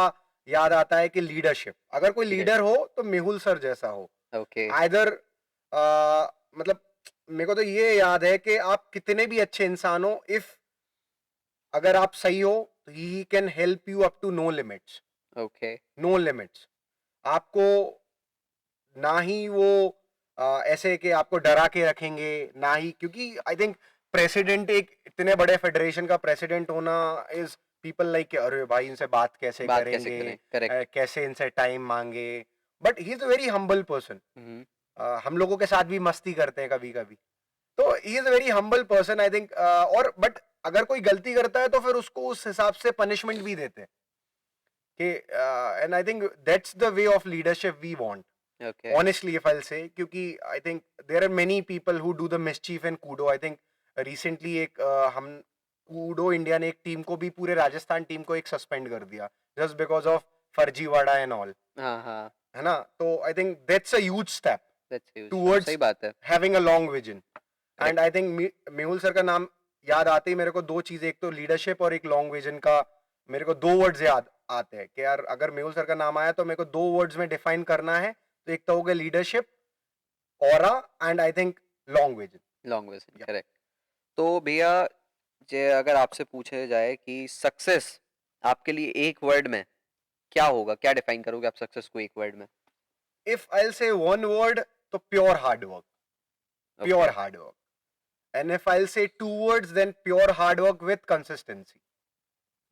याद आता है कि लीडरशिप। अगर कोई लीडर हो तो मेहुल सर जैसा हो। ओके। आइदर मतलब मेरे को तो ये याद है कि आप कितने भी अच्छे इंसान हो, इफ अगर आप सही हो तो ही can help you up to no limits. Okay. No limits आपको, ना ही वो ऐसे कि आपको डरा के रखेंगे, ना ही, क्योंकि आई थिंक प्रेसिडेंट, एक इतने बड़े फेडरेशन का प्रेसिडेंट होना इज पीपल लाइक अरे भाई इनसे बात कैसे बात कैसे करेंगे, करें, करेक्ट। कैसे इनसे टाइम मांगे। But he is a very humble person. हम लोगों के साथ भी मस्ती करते हैं कभी कभी। तो ही is a very humble person I think. और बट अगर कोई गलती करता है तो फिर उसको उस हिसाब से पनिशमेंट भी देते हैं कि and I think that's the way of leadership we want, okay. honestly if I'll say, क्योंकि I think there are many people who do the mischief in Koodo. I think recently एक हम Koodo India ने एक team को भी, पूरे Rajasthan team को एक सस्पेंड कर दिया just because of फर्जीवाड़ा एंड ऑल, हाँ हाँ, है ना? तो I think that's a huge step that's huge, towards सही बात है। having a long vision। Correct. and I think Mehul sir का नाम याद आते ही मेरे को दो चीजें, एक तो लीडरशिप और एक लॉन्ग विजन का, मेरे को दो वर्ड्स याद आते हैं कि यार अगर मेहुल सर का नाम आया तो मेरे को दो वर्ड्स में डिफाइन करना है, तो एक तो हो गया leadership, aura, and I think long vision. Long vision, या करेक्ट। तो भैया, जे अगर आपसे पूछा जाए कि सक्सेस आपके लिए एक वर्ड में क्या होगा, क्या डिफाइन करोगे आप सक्सेस को एक वर्ड में? If I say one word तो pure hard work, pure okay. Hard work. And if I say two words then pure hard work with consistency.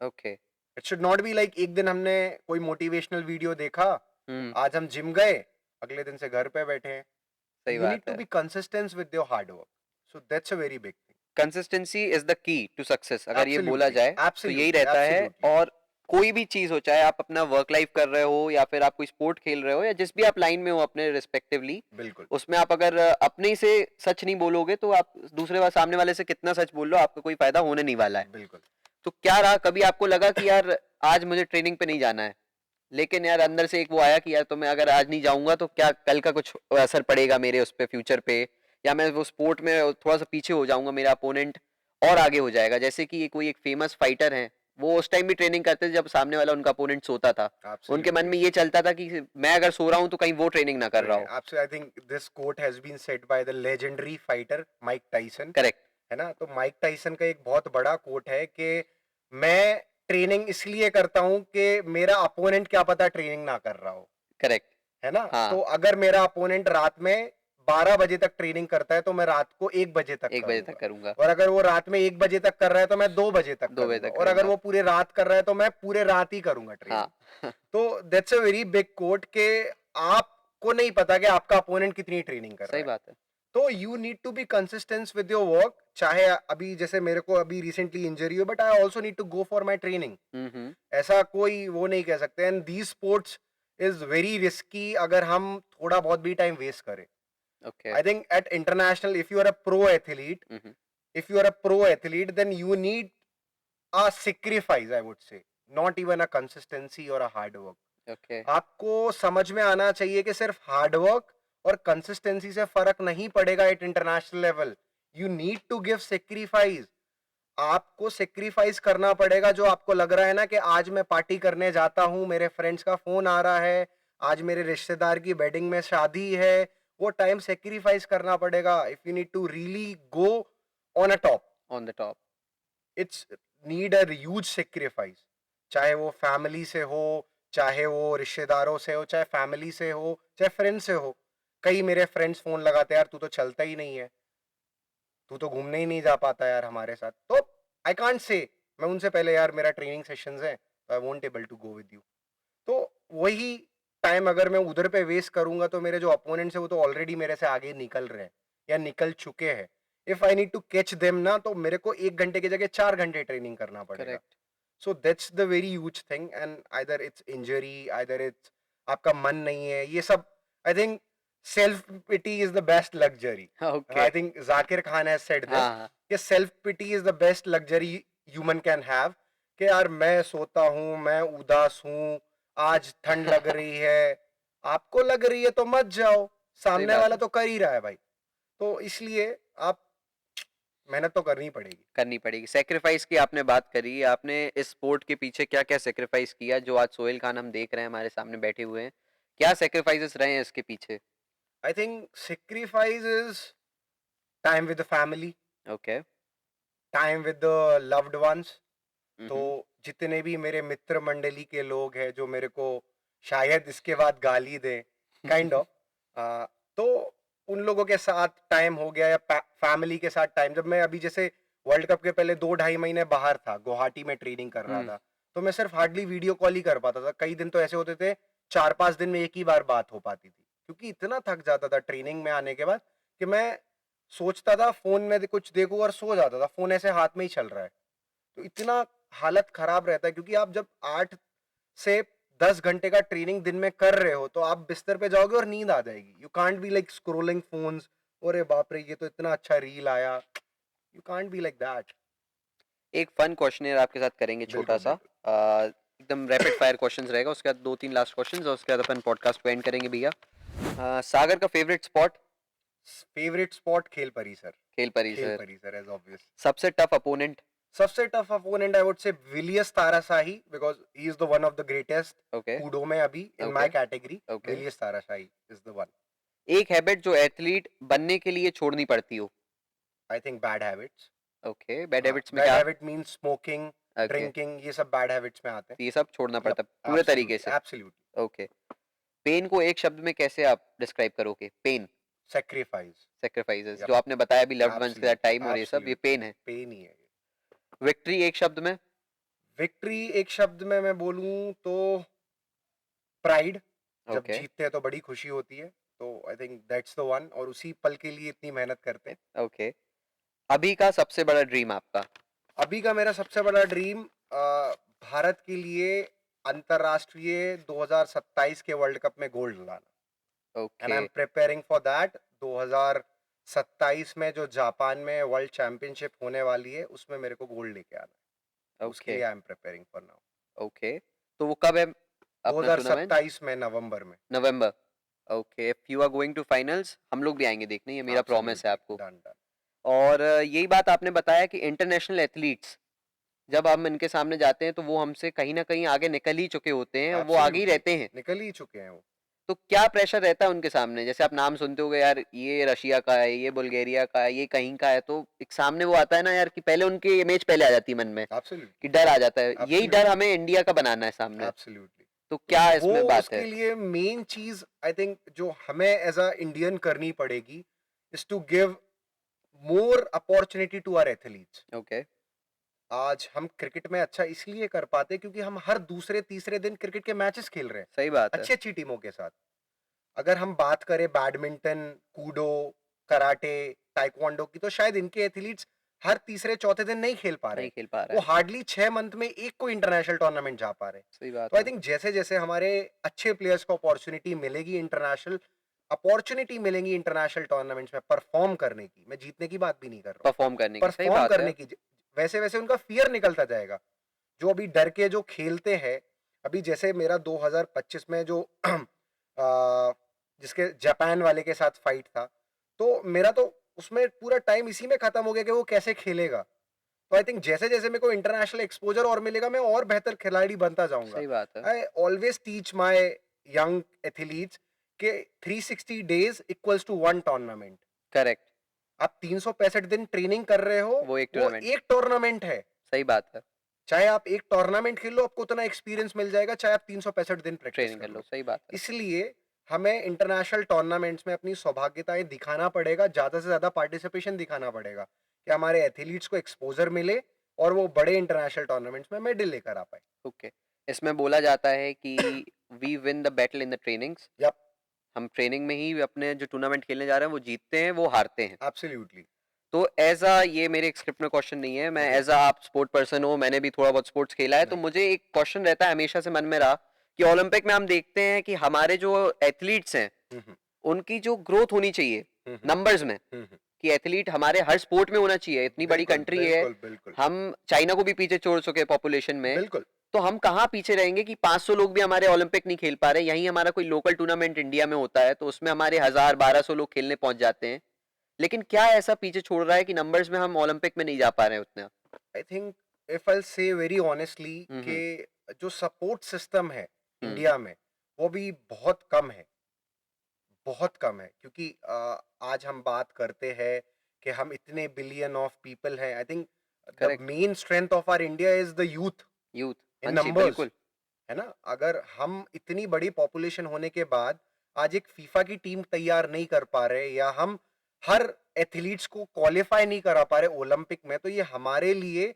Okay. It should not be like एक दिन हमने कोई motivational video देखा, हम्म। आज हम gym गए, अगले दिन से घर पे बैठे हैं। सही You need बात to है। be consistent with your hard work. So that's a very big thing. Consistency is the key to success, अगर ये बोला एब्सोल्युटली, जाए तो यही एब्सोल्युटली, रहता है। एब्सोल्युटली। और कोई भी चीज हो, चाहे आप अपना वर्क लाइफ कर रहे हो या फिर आप कोई स्पोर्ट खेल रहे हो या जिस भी आप लाइन में हो अपने रिस्पेक्टिवली, बिल्कुल, उसमें आप अगर अपने से सच नहीं बोलोगे तो आप दूसरे बार सामने वाले से कितना सच बोल लो, आपको कोई फायदा होने नहीं वाला है। बिल्कुल। तो क्या रहा, कभी आपको लगा कि यार आज मुझे ट्रेनिंग पे नहीं जाना है, लेकिन यार अंदर से एक वो आया कि यार तो मैं अगर आज नहीं जाऊंगा तो क्या कल का कुछ असर पड़ेगा मेरे उस पे, फ्यूचर पे, या मैं वो स्पोर्ट में थोड़ा सा पीछे हो जाऊंगा, मेरा अपोनेंट और आगे हो जाएगा। जैसे कि ये कोई एक फेमस फाइटर है, वो उस टाइम भी ट्रेनिंग करते थे जब सामने वाला उनका अपोनेंट सोता था। उनके मन एब्सोल्युटली। में ये चलता था कि मैं अगर सो रहा हूँ तो कहीं वो ट्रेनिंग ना कर रहा हो। Absolutely. I think this quote has been said by the legendary fighter Mike Tyson. Correct. है ना? तो माइक टाइसन का एक बहुत बड़ा कोट है कि मैं ट्रेनिंग इसलिए करता हूं कि मेरा अपोनेंट क्या पता ट्रेनिंग ना कर रहा हो। करेक्ट। है ना? हाँ। तो अगर मेरा अपोनेंट रात में 12 बजे तक ट्रेनिंग करता है तो मैं रात को 1 बजे तक 1 बजे तक करूंगा। करूंगा। और अगर वो रात में 1 बजे तक कर रहा है तो मैं 2 बजे तक 2 बजे करूंगा। तक और अगर करूंगा। वो पूरे रात कर रहा है तो मैं पूरे रात ही करूंगा हाँ। ट्रेनिंग। तो that's a very big quote कि आपको नहीं पता कि आपका अपोनेंट कितनी ट्रेनिंग कर रहा सही है। बात है। तो you need to be consistent with your work. चाहे अभी जैसे मेरे को अभी रिसेंटली इंजरी हो, but I also need to go for my training. Hmm. ऐसा कोई वो नहीं कह सकते। And these sports is very risky अगर हम थोड़ा बहुत भी टाइम वेस्ट करें। Okay. I think at international, if you are a pro athlete, hmm. if you are a pro athlete, then you need a sacrifice, I would say, not even a consistency or a hard work. Okay. आपको समझ में आना चाहिए कि सिर्फ hard work और consistency से फर्क नहीं पड़ेगा at international level. You need to give sacrifice. आपको सेक्रीफाइस करना पड़ेगा। जो आपको लग रहा है ना कि आज मैं पार्टी करने जाता हूं, मेरे फ्रेंड्स का फोन आ रहा है, आज मेरे रिश्तेदार की वेडिंग में शादी है, वो टाइम सेक्रीफाइस करना पड़ेगा if you need to really go on a top. On the top. It's need a huge sacrifice. चाहे वो फैमिली से हो, चाहे वो रिश्तेदारों से हो, चाहे फैमिली से हो, चाहे फ्रेंड से हो। कई मेरे फ्रेंड्स फोन लगाते हैं, यार तू तो चलता ही नहीं है, तू तो घूमने ही नहीं जा पाता यार हमारे साथ। तो आई कांट से, मैं उनसे पहले यार मेरा ट्रेनिंग सेशंस है, I won't able to go with you. तो वही टाइम अगर मैं उधर पे वेस्ट करूंगा तो मेरे जो अपोनेंट्स है वो तो ऑलरेडी मेरे से आगे निकल रहे हैं या निकल चुके हैं। If I need to catch them ना, तो मेरे को 1 घंटे की जगह 4 घंटे ट्रेनिंग करना पड़ेगा। Correct. So that's the very huge thing. And either it's injury, either it's आपका मन नहीं है, ये सब। I think self pity is the best luxury. Okay. I think Zakir Khan has said this हाँ हाँ। कि self pity is the best luxury human can have. कि यार मैं सोता हूं, मैं उदास हूं, आज ठंड लग रही है, आपको लग रही है तो मत जाओ, सही सामने बात वाला है। तो कर ही रहा है भाई। तो इसलिए आप मेहनत तो करनी पड़ेगी। करनी पड़ेगी। सेक्रीफाइस की आपने बात करी, आपने इस स्पोर्ट के पीछे क्या क्या सेक्रीफाइस किया जो आज सोहेल खान हम देख रहे हैं हमारे सामने बैठे हुए हैं, क्या सेक्रीफाइसेस रहे हैं इसके पीछे? I think sacrifice is time with the family, okay. Time with the loved ones. तो हम्म। जितने भी मेरे मित्र मंडली के लोग हैं जो मेरे को शायद इसके बाद गाली दें, काइंड ऑफ, तो उन लोगों के साथ टाइम हो गया, या फैमिली के साथ टाइम। जब मैं अभी जैसे वर्ल्ड कप के पहले 2 ढाई महीने बाहर था, गुवाहाटी में ट्रेनिंग कर रहा हम्म। था, तो मैं सिर्फ हार्डली वीडियो कॉल ही कर पाता था। कई दिन तो ऐसे होते थे 4 5 दिन में एक ही बार बात हो पाती थी, क्योंकि इतना थक जाता था ट्रेनिंग में आने के बाद कि मैं सोचता था फोन में कुछ देखूं और सो जाता था, फोन ऐसे हाथ में ही चल रहा है। तो इतना हालत खराब रहता है, क्योंकि आप जब 8 से 10 घंटे का ट्रेनिंग दिन में कर रहे हो तो आप बिस्तर पे जाओगे और नींद आ जाएगी। You can't be like scrolling phones, अरे बाप रे ये तो इतना अच्छा रील आया, you can't be like that. एक फन क्वेश्चन आपके साथ करेंगे छोटा बिल्कुल सा, बिल्कुल। एकदम रैपिड फायर क्वेश्चंस रहेगा, उसके बाद 2 3 लास्ट क्वेश्चंस और उसके बाद अपन पॉडकास्ट को एंड करेंगे भैया। सागर का फेवरेट स्पॉट? फेवरेट स्पॉट खेल परिसर। खेल खेल परिसर। परिसर एज ऑब्वियस। सबसे टफ अपोनेंट? सबसे tough opponent I would say Vilius Tarashahi, because he is the one of the greatest okay. Kudo में अभी in okay. My category. Okay. Vilius Tarashahi is the one. एक habit जो athlete बनने के लिए छोड़नी पड़ती हो? I think bad habits. Okay, bad हाँ, हैबिट्स में बैड क्या? Habit means smoking, okay, drinking, ये सब बैड हैबिट्स में आते हैं। ये सब छोड़ना यप, पड़ता है पूरे तरीके एब्सोल्युटली से। एब्सोल्युटली। ओके। पेन को एक शब्द में कैसे आप डिस्क्राइब करोगे? पेन। सैक्रिफाइस। सेक्रीफाइसेस यप, जो आपने बताया अभी, लव्ड वंस के साथ टाइम एब्सोल्युटली और ये सब, ये पेन एब्सोल्युटली है। पेन ही है। विक्ट्री एक शब्द में? विक्ट्री एक शब्द में मैं बोलूं तो प्राइड। जब ओके। जीतते हैं तो बड़ी खुशी होती है। तो I think that's the one, और उसी पल के लिए इतनी मेहनत करते हैं। ओके। अभी का सबसे बड़ा ड्रीम आपका? अभी का मेरा सबसे बड़ा ड्रीम भारत के लिए अंतरराष्ट्रीय 2027 के वर्ल्ड कप में गोल्ड लाना, and okay, I am preparing for that. 2027 में जो जापान में वर्ल्ड चैंपियनशिप होने वाली है, उसमें मेरे को गोल्ड लेके आना है। उसके ओके, लिए I am preparing for now. Okay. तो वो कब है अपना टूर्नामेंट? 2027 में नवंबर में। नवंबर। Okay, if you are going to finals हम लोग भी आएंगे देखने, ये मेरा प्रॉमिस है एब्सोल्युटली आपको। Done done. और यही बात आपने बताया कि इंटरनेशनल एथलीट्स जब हम इनके सामने जाते हैं तो वो हमसे कहीं ना कहीं आगे निकल ही चुके होते हैं, वो आगे ही एब्सोल्युटली रहते हैं। निकल ही चुके हैं वो। तो क्या प्रेशर रहता है उनके सामने? जैसे आप नाम सुनते होगे, यार ये रशिया का है, ये बुल्गारिया का है, ये कहीं का है, तो एक सामने वो आता है ना यार कि पहले उनकी इमेज पहले आ जाती है मन में, कि एब्सोल्युटली डर आ जाता है। यही डर एब्सोल्युटली हमें इंडिया का बनाना है सामने। एब्सोल्युटली। तो क्या वो इसमें बात उसके है? लिए मेन चीज आई थिंक जो हमें एज अ इंडियन करनी पड़ेगी is to give more opportunity to our athletes. Okay, आज हम क्रिकेट में अच्छा इसलिए कर पाते क्योंकि हम हर दूसरे तीसरे दिन क्रिकेट के मैचेस खेल रहे हैं सही बात है। अच्छी अच्छी टीमों के साथ। अगर हम बात करें बैडमिंटन, कूडो, कराटे, ताइक्वांडो की, तो शायद इनके एथलीट्स हर तीसरे चौथे दिन नहीं खेल पा रहे नहीं हैं। खेल पा रहा वो है। हार्डली 6 मंथ में एक को इंटरनेशनल टूर्नामेंट जा पा रहे हैं। सही बात तो आई है। थिंक जैसे जैसे हमारे अच्छे प्लेयर्स को अपॉर्चुनिटी मिलेगी, इंटरनेशनल अपॉर्चुनिटी मिलेंगी इंटरनेशनल टूर्नामेंट्स में परफॉर्म करने की, मैं जीतने की बात भी नहीं कर रहा हूँ, परफॉर्म करने की, सही परफॉर्म बात है। करने की, वैसे वैसे उनका फियर निकलता जाएगा। जो अभी डर के जो खेलते हैं, अभी जैसे मेरा 2025 में जो आ, जिसके जापान वाले के साथ फाइट था, तो मेरा तो उसमें पूरा टाइम इसी में खत्म हो गया कि वो कैसे खेलेगा। तो आई थिंक जैसे जैसे मेरे को इंटरनेशनल एक्सपोजर और मिलेगा, मैं और बेहतर खिलाड़ी बनता जाऊंगा। सही बात है। I always teach my young athletes के 360 days equals to one tournament. Correct. आप 365 दिन ट्रेनिंग कर रहे हो, वो एक वो टूर्नामेंट। एक टूर्नामेंट है। सही बात है। चाहे आप एक टूर्नामेंट खेल लो, आपको उतना एक्सपीरियंस मिल जाएगा, चाहे आप 365 दिन प्रैक्टिस ट्रेनिंग कर कर लो, लो। सही बात है। इसलिए हमें इंटरनेशनल टूर्नामेंट्स में अपनी सौभाग्यताएं दिखाना पड़ेगा, ज्यादा से ज्यादा पार्टिसिपेशन दिखाना पड़ेगा कि हमारे एथलीट्स को एक्सपोजर मिले और वो बड़े इंटरनेशनल टूर्नामेंट्स में मेडल लेकर आ पाए। ओके। इसमें बोला जाता है कि we win the battle in the trainings. Yup, हम ट्रेनिंग में ही अपने जो टूर्नामेंट खेलने जा रहे हैं वो जीतते हैं, वो हारते हैं। एब्सोल्युटली। तो एज अ, ये मेरे एक स्क्रिप्ट में क्वेश्चन नहीं है, मैं ओके, एज अ, आप स्पोर्ट पर्सन हो, मैंने भी थोड़ा बहुत स्पोर्ट्स खेला है, तो नाइस। मुझे एक क्वेश्चन रहता है हमेशा से मन में रहा कि ओलंपिक में हम देखते हैं कि हमारे जो एथलीट्स हैं हम्म उनकी जो ग्रोथ होनी चाहिए हम्म नंबर्स में, हम्म कि एथलीट हमारे हर स्पोर्ट में होना चाहिए, इतनी बड़ी बिल्कुल कंट्री है, बिल्कुल बिल्कुल हम चाइना को भी पीछे छोड़ चुके पॉपुलेशन में, बिल्कुल। तो हम कहाँ पीछे रहेंगे कि 500 लोग भी हमारे ओलंपिक नहीं खेल पा रहे? यहीं हमारा कोई लोकल टूर्नामेंट इंडिया में होता है तो उसमें हमारे 1000-1200 लोग खेलने पहुंच जाते हैं, लेकिन क्या ऐसा पीछे छोड़ रहा है कि नंबर्स में हम ओलंपिक में नहीं जा पा रहे हैं उतना? आई थिंक इफ आई से वेरी ऑनेस्टली कि हम्म। जो सपोर्ट सिस्टम है हम्म। इंडिया में, वो भी बहुत कम है, बहुत कम है। क्योंकि आज हम बात करते हैं कि हम इतने बिलियन ऑफ पीपल हैं। I think the correct. Main strength of our India is the youth youth. हाँ इन जी, नंबर्स, बिल्कुल। है ना। अगर हम इतनी बड़ी पॉपुलेशन होने के बाद आज एक फीफा की टीम तैयार नहीं कर पा रहे, या हम हर एथलीट्स को क्वालिफाई नहीं करा पा रहे ओलंपिक में, तो ये हमारे लिए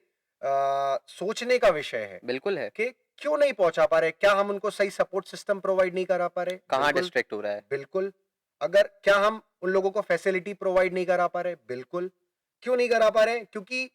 सोचने का विषय है बिल्कुल है। कि क्यों नहीं पहुंचा पा रहे। क्या हम उनको सही सपोर्ट सिस्टम प्रोवाइड नहीं करा पा रहे? कहाँ बिल्कुल डिस्ट्रैक्ट हो रहा है? बिल्कुल। अगर क्या हम उन लोगों को फैसिलिटी प्रोवाइड नहीं करा पा रहे? बिल्कुल। क्यों नहीं करा पा रहे? क्योंकि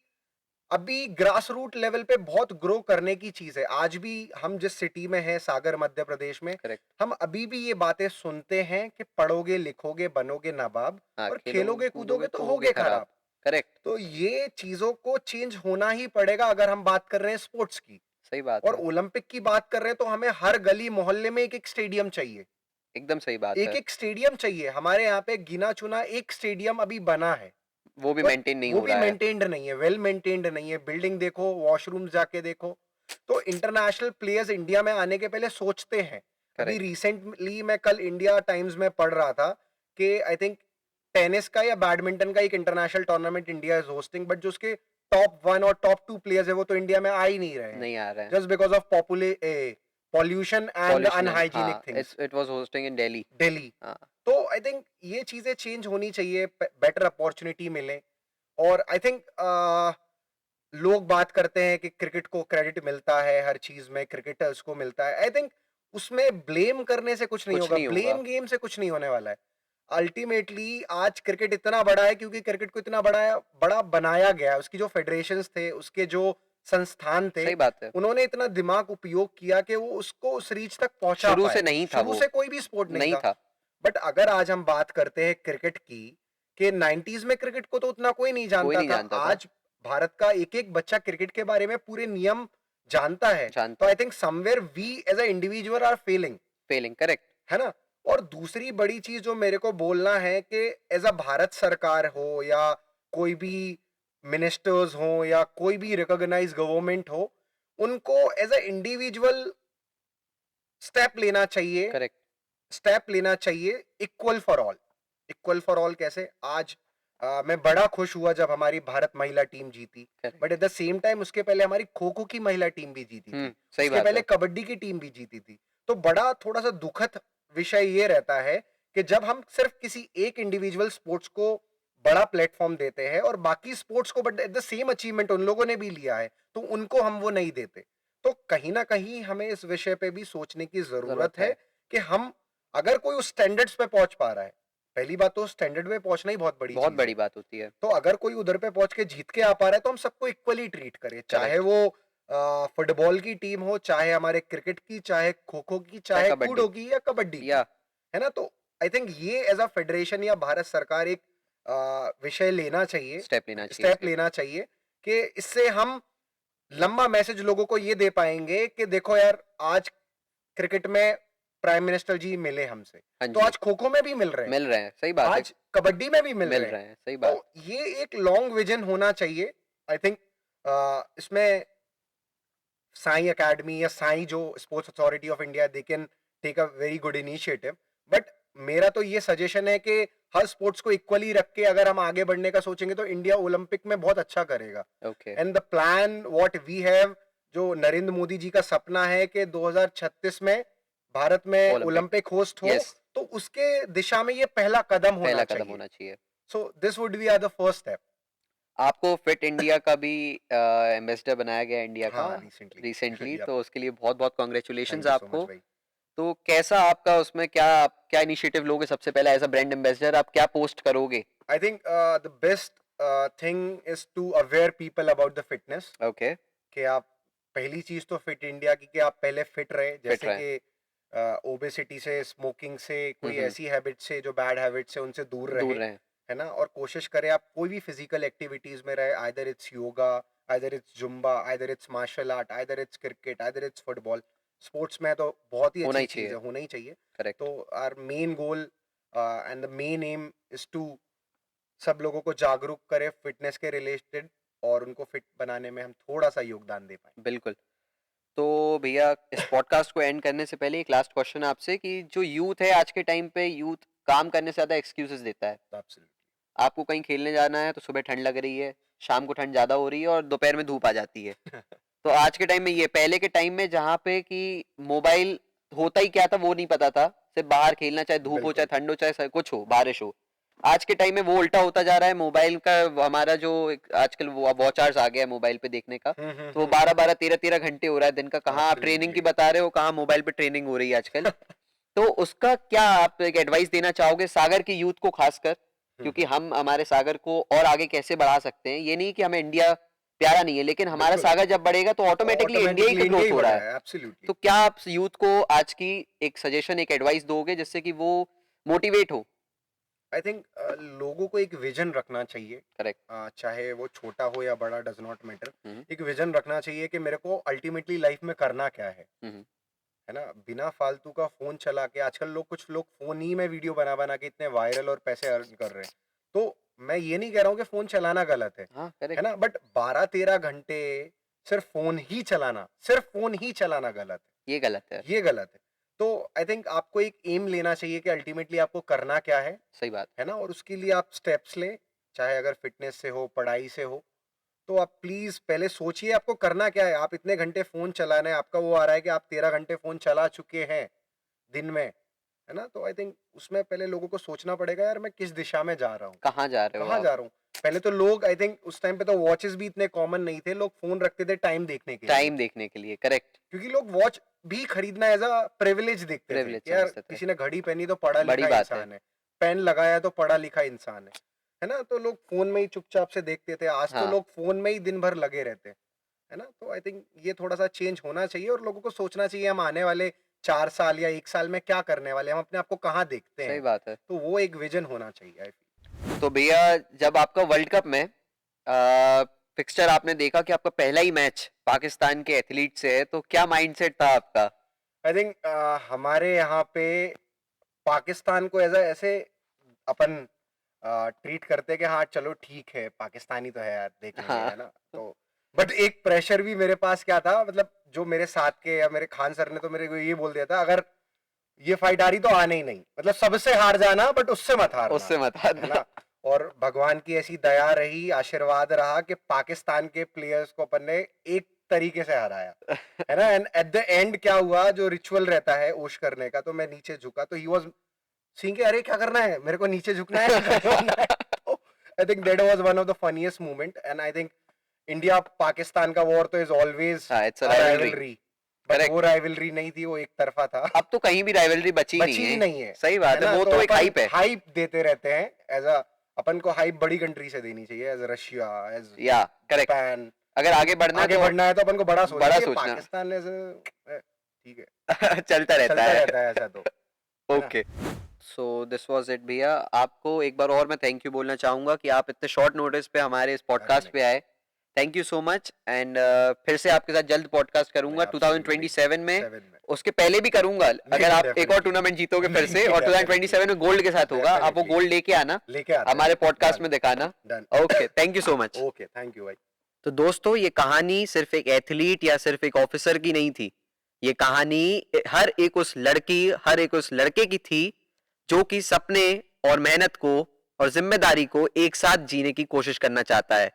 अभी ग्रास रूट लेवल पे बहुत ग्रो करने की चीज है। आज भी हम जिस सिटी में हैं, सागर मध्य प्रदेश में, करेक्ट। हम अभी भी ये बातें सुनते हैं कि पढ़ोगे लिखोगे बनोगे नवाब, हाँ, और खेलोगे खेलोगे कूदोगे कूदोगे तो तो होगे होगे खराब। खराब। करेक्ट। तो ये चीजों को चेंज होना ही पड़ेगा अगर हम बात कर रहे हैं स्पोर्ट्स की। सही बात और है। ओलंपिक की बात कर रहे हैं तो हमें हर गली मोहल्ले में एक एक स्टेडियम चाहिए। एकदम सही बात एक है। एक स्टेडियम चाहिए। हमारे यहाँ पे गिना चुना एक स्टेडियम अभी बना है, वो भी तो मेंटेन नहीं वो हो भी रहा है। मेंटेन्ड नहीं है, वेल मेंटेन्ड नहीं है। बिल्डिंग देखो, वॉशरूम जाके देखो। तो इंटरनेशनल प्लेयर्स इंडिया में आने के पहले सोचते हैं। अभी करेक्ट। रिसेंटली मैं कल इंडिया टाइम्स में पढ़ रहा था कि आई थिंक टेनिस का या बैडमिंटन का एक international tournament India is hosting, but जो उसके टॉप 1 और टॉप 2 प्लेयर्स है वो तो इंडिया में आ ही नहीं रहे हैं, नहीं आ रहा है। Just because of pollution and pollution है, अनहाइजीनिक हाँ, थिंग्स। इट वाज होस्टिंग इन दिल्ली। दिल्ली। हाँ। तो आई थिंक ये चीजें चेंज होनी चाहिए, बेटर अपॉर्चुनिटी मिले। और आई थिंक लोग बात करते हैं कि क्रिकेट को क्रेडिट मिलता है, हर चीज में क्रिकेटर्स को मिलता है। आई थिंक उसमें ब्लेम करने से कुछ नहीं कुछ होगा, नहीं होगा। ब्लेम गेम से कुछ नहीं होने वाला है। अल्टीमेटली आज क्रिकेट इतना बड़ा है क्योंकि क्रिकेट को इतना बड़ा बनाया गया, उसकी जो फेडरेशंस थे, उसके जो संस्थान थे, सही बात है। उन्होंने इतना दिमाग उपयोग किया कि वो उसको उस रीच तक पहुंचा शुरू पाए। से नहीं था शुरू वो, से कोई भी स्पोर्ट नहीं नहीं था। था। बट अगर आज हम बात करते हैं क्रिकेट की, कि 90s में क्रिकेट को तो उतना कोई नहीं कोई जानता नहीं था। जानता था, आज भारत का एक एक बच्चा क्रिकेट के बारे में पूरे नियम जानता है। जानता तो आई है। Think somewhere we as a individual are failing, failing, correct. है ना। और दूसरी बड़ी चीज जो मेरे को बोलना है कि एज अ भारत सरकार हो या कोई भी मिनिस्टर्स हो या कोई भी रिकॉग्नाइज गवर्नमेंट हो, उनको एज अ इंडिविजुअल स्टेप लेना चाहिए। करेक्ट। स्टेप लेना चाहिए equal for all. Equal for all कैसे? आज मैं बड़ा खुश हुआ जब हमारी भारत महिला टीम जीती, correct. But at the same time उसके पहले हमारी खो खो की महिला टीम भी जीती थी, सही उसके बात पहले है। कबड्डी की टीम भी जीती थी। तो बड़ा थोड़ा सा दुखद विषय ये रहता है कि जब हम सिर्फ किसी एक इंडिविजुअल स्पोर्ट्स को बड़ा प्लेटफॉर्म देते हैं और बाकी स्पोर्ट्स को, but at the same achievement उन लोगों ने भी लिया है, तो उनको हम वो नहीं देते। तो कहीं ना कहीं हमें इस विषय पे भी सोचने की जरूरत जरूरत है है। कि हम, अगर कोई उस स्टैंडर्ड्स पे पहुंच पा रहा है, पहली बात तो स्टैंडर्ड पे पहुंचना ही बहुत बड़ी बहुत चीज है। बड़ी बात होती है। तो अगर कोई उधर पे पहुंच के जीत के आ पा रहा है तो हम सबको इक्वली ट्रीट करें, चाहे करेक्ट। वो फुटबॉल की टीम हो, चाहे हमारे क्रिकेट की, चाहे खो खो की, चाहे चाहे कबड्डी, कूडो की या कबड्डी की, या है ना। तो आई थिंक ये एज अ फेडरेशन या भारत सरकार एक विषय लेना चाहिए, स्टेप लेना चाहिए स्टेप इसके। लेना चाहिए कि इससे हम लंबा मैसेज लोगों को ये दे पाएंगे कि देखो यार, आज क्रिकेट में प्राइम मिनिस्टर जी मिले हमसे, हाँ तो जी, आज खो खो में भी मिल रहे हैं, मिल रहे हैं, सही बात है। आज कबड्डी में भी मिल मिल रहे हैं। रहे हैं, सही बात। तो ये एक लॉन्ग विजन होना चाहिए। आई थिंक इसमें साई एकेडमी या साई जो sports authority of India, they can take a very good initiative. But मेरा तो ये सजेशन है कि हर स्पोर्ट्स को इक्वली रख के अगर हम आगे बढ़ने का सोचेंगे तो इंडिया ओलंपिक में बहुत अच्छा करेगा। ओके। And the plan what we have, जो नरेंद्र मोदी जी का सपना है कि 2036 में भारत में ओलंपिक, ओलंपिक होस्ट हो, यस, तो उसके दिशा में ये पहला कदम होना पहला कदम चाहिए। होना चाहिए। So this would be our the first step. आपको फिट इंडिया का भी एम्बेसडर बनाया गया इंडिया का हाँ, रिसेंटली। रिसेंटली, यप, तो उसके लिए बहुत बहुत थैंक कॉन्ग्रेचुलेशंस यू सो आपको। मच भाई। तो कैसा आपका उसमें क्या, आप क्या इनिशिएटिव लोगे सबसे पहले एज अ ब्रांड एम्बेसडर, आप क्या पोस्ट करोगे? I think the best thing is to aware people about the fitness, okay. कि आप पहली चीज तो फिट इंडिया की, कि आप पहले फिट रहे, फिट जैसे रहे। कि ओबेसिटी से, स्मोकिंग से, कोई हम्म। ऐसी हैबिट से जो बैड हैबिट से, उनसे दूर रहे, दूर रहे। है ना। और कोशिश करें आप कोई भी फिजिकल एक्टिविटीज में रहे, either it's yoga, either it's zumba, either it's martial art, either it's cricket, either it's football. Sports में तो बहुत ही होना अच्छी ही चीज चाहिए। है, होना ही चाहिए। करेक्ट। तो our main goal and the main aim is to सब लोगों को जागरूक करें फिटनेस के रिलेटेड, और उनको फिट बनाने में हम थोड़ा सा योगदान दे पाए। बिल्कुल। तो भैया, इस पॉडकास्ट को एंड करने से पहले एक लास्ट क्वेश्चन आपसे, कि जो यूथ है आज के टाइम पे, यूथ काम करने से ज्यादा एक्सक्यूजेस देता है। एब्सोल्युटली। आपको कहीं खेलने जाना है तो सुबह ठंड लग रही है, शाम को ठंड ज्यादा हो रही है और दोपहर में धूप आ जाती है। तो आज के टाइम में ये, पहले के टाइम में जहाँ पे कि मोबाइल होता ही क्या था वो नहीं पता था, सिर्फ बाहर खेलना, चाहे धूप हो, चाहे बिल्कुल। ठंड हो, चाहे कुछ हो, बारिश हो। आज के टाइम में वो उल्टा होता जा रहा है, मोबाइल का हमारा जो आजकल वो वॉच आवर्स आ गया है मोबाइल पे देखने का, तो वो 12-12 13-13 घंटे हो रहा है दिन का। कहाँ आप ट्रेनिंग की एब्सोल्युटली। बता रहे हो, कहाँ मोबाइल पे ट्रेनिंग हो रही है आजकल। तो उसका क्या आप एक एडवाइस देना चाहोगे सागर की यूथ को खासकर, क्योंकि हम हमारे सागर को और आगे कैसे बढ़ा सकते हैं? ये नहीं कि हमें इंडिया प्यारा नहीं है, लेकिन हमारा बिल्कुल, सागर जब बढ़ेगा तो ऑटोमेटिकली इंडिया ही ऑटोमेटिकली इंडिया ग्रोथ ही हो बढ़ रहा रहा है। है। एब्सोल्युटली। तो क्या आप यूथ को आज की एक सजेशन, एक एडवाइस दोगे जिससे कि वो मोटिवेट हो? आई थिंक लोगों को एक विजन रखना चाहिए, करेक्ट। चाहे वो छोटा हो या बड़ा, डज नॉट मैटर। हम्म। एक विजन रखना चाहिए कि मेरे को अल्टीमेटली लाइफ में करना क्या हम्म। है ना। बिना फालतू का फोन चला के, आजकल लोग, कुछ लोग फोन ही में वीडियो बना बना के इतने वायरल और पैसे अर्न कर रहे हैं। तो मैं ये नहीं कह रहा हूँ कि फोन चलाना गलत हाँ, है करेक्ट। ना, बट 12-13 घंटे सिर्फ फोन ही चलाना, सिर्फ फोन ही चलाना गलत ये गलत है। है, ये गलत है। तो आई थिंक आपको एक एम लेना चाहिए कि अल्टीमेटली आपको करना क्या सही बात। है ना, और उसके लिए आप स्टेप्स लें, चाहे अगर फिटनेस से हो, पढ़ाई से हो। तो आप प्लीज पहले सोचिए आपको करना क्या है। आप इतने घंटे फोन चलाना है, आपका वो आ रहा है कि आप 13 घंटे फोन चला चुके हैं दिन में, है ना। तो आई थिंक उसमें पहले लोगों को सोचना पड़ेगा, यार मैं किस दिशा में जा रहा हूँ, कहाँ जा रहे हो कहाँ आप? जा रहा हूँ। पहले तो लोग, आई थिंक उस टाइम पे तो वॉचेस भी इतने कॉमन नहीं थे, लोग फोन रखते थे टाइम देखने के लिए, टाइम देखने के लिए, करेक्ट। क्योंकि लोग वॉच भी खरीदना एज अ प्रिविलेज देखते थे प्रिविलेज कि यार समझते थे। किसी ने घड़ी पहनी तो पढ़ा बड़ी लिखा बात है। इंसान है। पेन लगाया तो पढ़ा लिखा इंसान है ना? तो लोग फोन में ही चुपचाप से देखते थे, आज तो हाँ लोग फोन में ही दिन भर लगे रहते हैं, है ना? तो आई थिंक ये थोड़ा सा चेंज होना चाहिए और लोगों को सोचना चाहिए हम आने वाले 4 साल या 1 साल में क्या करने वाले हैं, हम अपने आप को कहाँ देखते सही हैं। बात है। तो वो एक विजन होना चाहिए आई फील। तो भैया जब आपका वर्ल्ड कप में फिक्सचर आपने देखा कि आपका पहला ही मैच पाकिस्तान के एथलीट से है, तो क्या माइंडसेट था आपका? आई थिंक हमारे यहाँ पे पाकिस्तान को ऐसे अपन ट्रीट करते कि हाँ चलो ठीक है, पाकिस्तानी तो है यार, देख लेंगे, हाँ है ना? तो बट एक प्रेशर भी मेरे पास क्या था, मतलब जो मेरे साथ के या मेरे खान सर ने तो मेरे को ये बोल दिया था, अगर ये फाइट आ रही तो आने ही नहीं, मतलब सबसे हार जाना बट उससे मत हारना, उससे मत है हारना। ना? और भगवान की ऐसी दया रही, आशीर्वाद रहा कि पाकिस्तान के प्लेयर्स को अपन ने एक तरीके से हराया, है ना? एंड एट द एंड क्या हुआ, जो रिचुअल रहता है ओश करने का, तो मैं नीचे झुका तो ही वाज सीइंग कि अरे क्या करना है, मेरे को नीचे झुकना है, क्या करना है? तो I think that was one of the funniest moment and I think India Pakistan का वॉर तो इज ऑलवेज हाँ, it's a rivalry. Rivalry, but correct. वो राइवलरी नहीं थी, वो एक तरफा था, अब तो कहीं भी राइवलरी बची बची नहीं ही है। नहीं है, सही बात है, ना? वो तो एक अपन हाइप है। हाइप देते रहते हैं एज अ, अपन को हाइप बड़ी कंट्री से देनी चाहिए, एज रशिया, एज या करेक्ट। जापान। अगर आगे बढ़ना है आगे तो बढ़ना है तो अपन को बड़ा सोचना बड़ा चाहिए, सोचना। पाकिस्तान ऐसे ठीक है, चलता रहता चलता है। रहता है ऐसा, तो है ना? Okay, so this was it भैया। आपको एक बार और मैं थैंक यू बोलना चाहूंगा कि आप इतने शॉर्ट नोटिस पे हमारे इस अरे पॉडकास्ट नहीं, पे आए। Thank you so much and फिर से आपके साथ जल्द पॉडकास्ट करूंगा आपसे भी भाई, 2027 में। 7 में, उसके पहले भी करूंगा नहीं अगर नहीं आप एक और डेफिनेटली, टूर्नामेंट जीतोगे फिर से, नहीं और डेफिनेटली, 2027 में गोल्ड के साथ होगा, आप वो डेफिनेटली गोल्ड लेके आना, लेके आते हमारे हैं, पॉडकास्ट डन में दिखाना। Done, okay, thank you so much. Okay, thank you भाई। तो दोस्तों, ये कहानी सिर्फ एक एथलीट या सिर्फ एक ऑफिसर की नहीं थी, ये कहानी हर एक उस लड़की, हर एक उस लड़के की थी जो कि सपने और मेहनत को और जिम्मेदारी को एक साथ जीने की कोशिश करना चाहता है।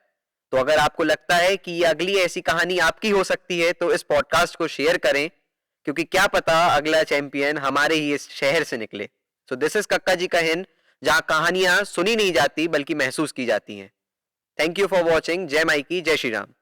तो अगर आपको लगता है कि ये अगली ऐसी कहानी आपकी हो सकती है, तो इस पॉडकास्ट को शेयर करें, क्योंकि क्या पता अगला चैंपियन हमारे ही इस शहर से निकले। सो दिस इज कक्का जी का हिंद, जहां कहानियां सुनी नहीं जाती बल्कि महसूस की जाती हैं। Thank you for watching. जय माई की, जय श्री राम।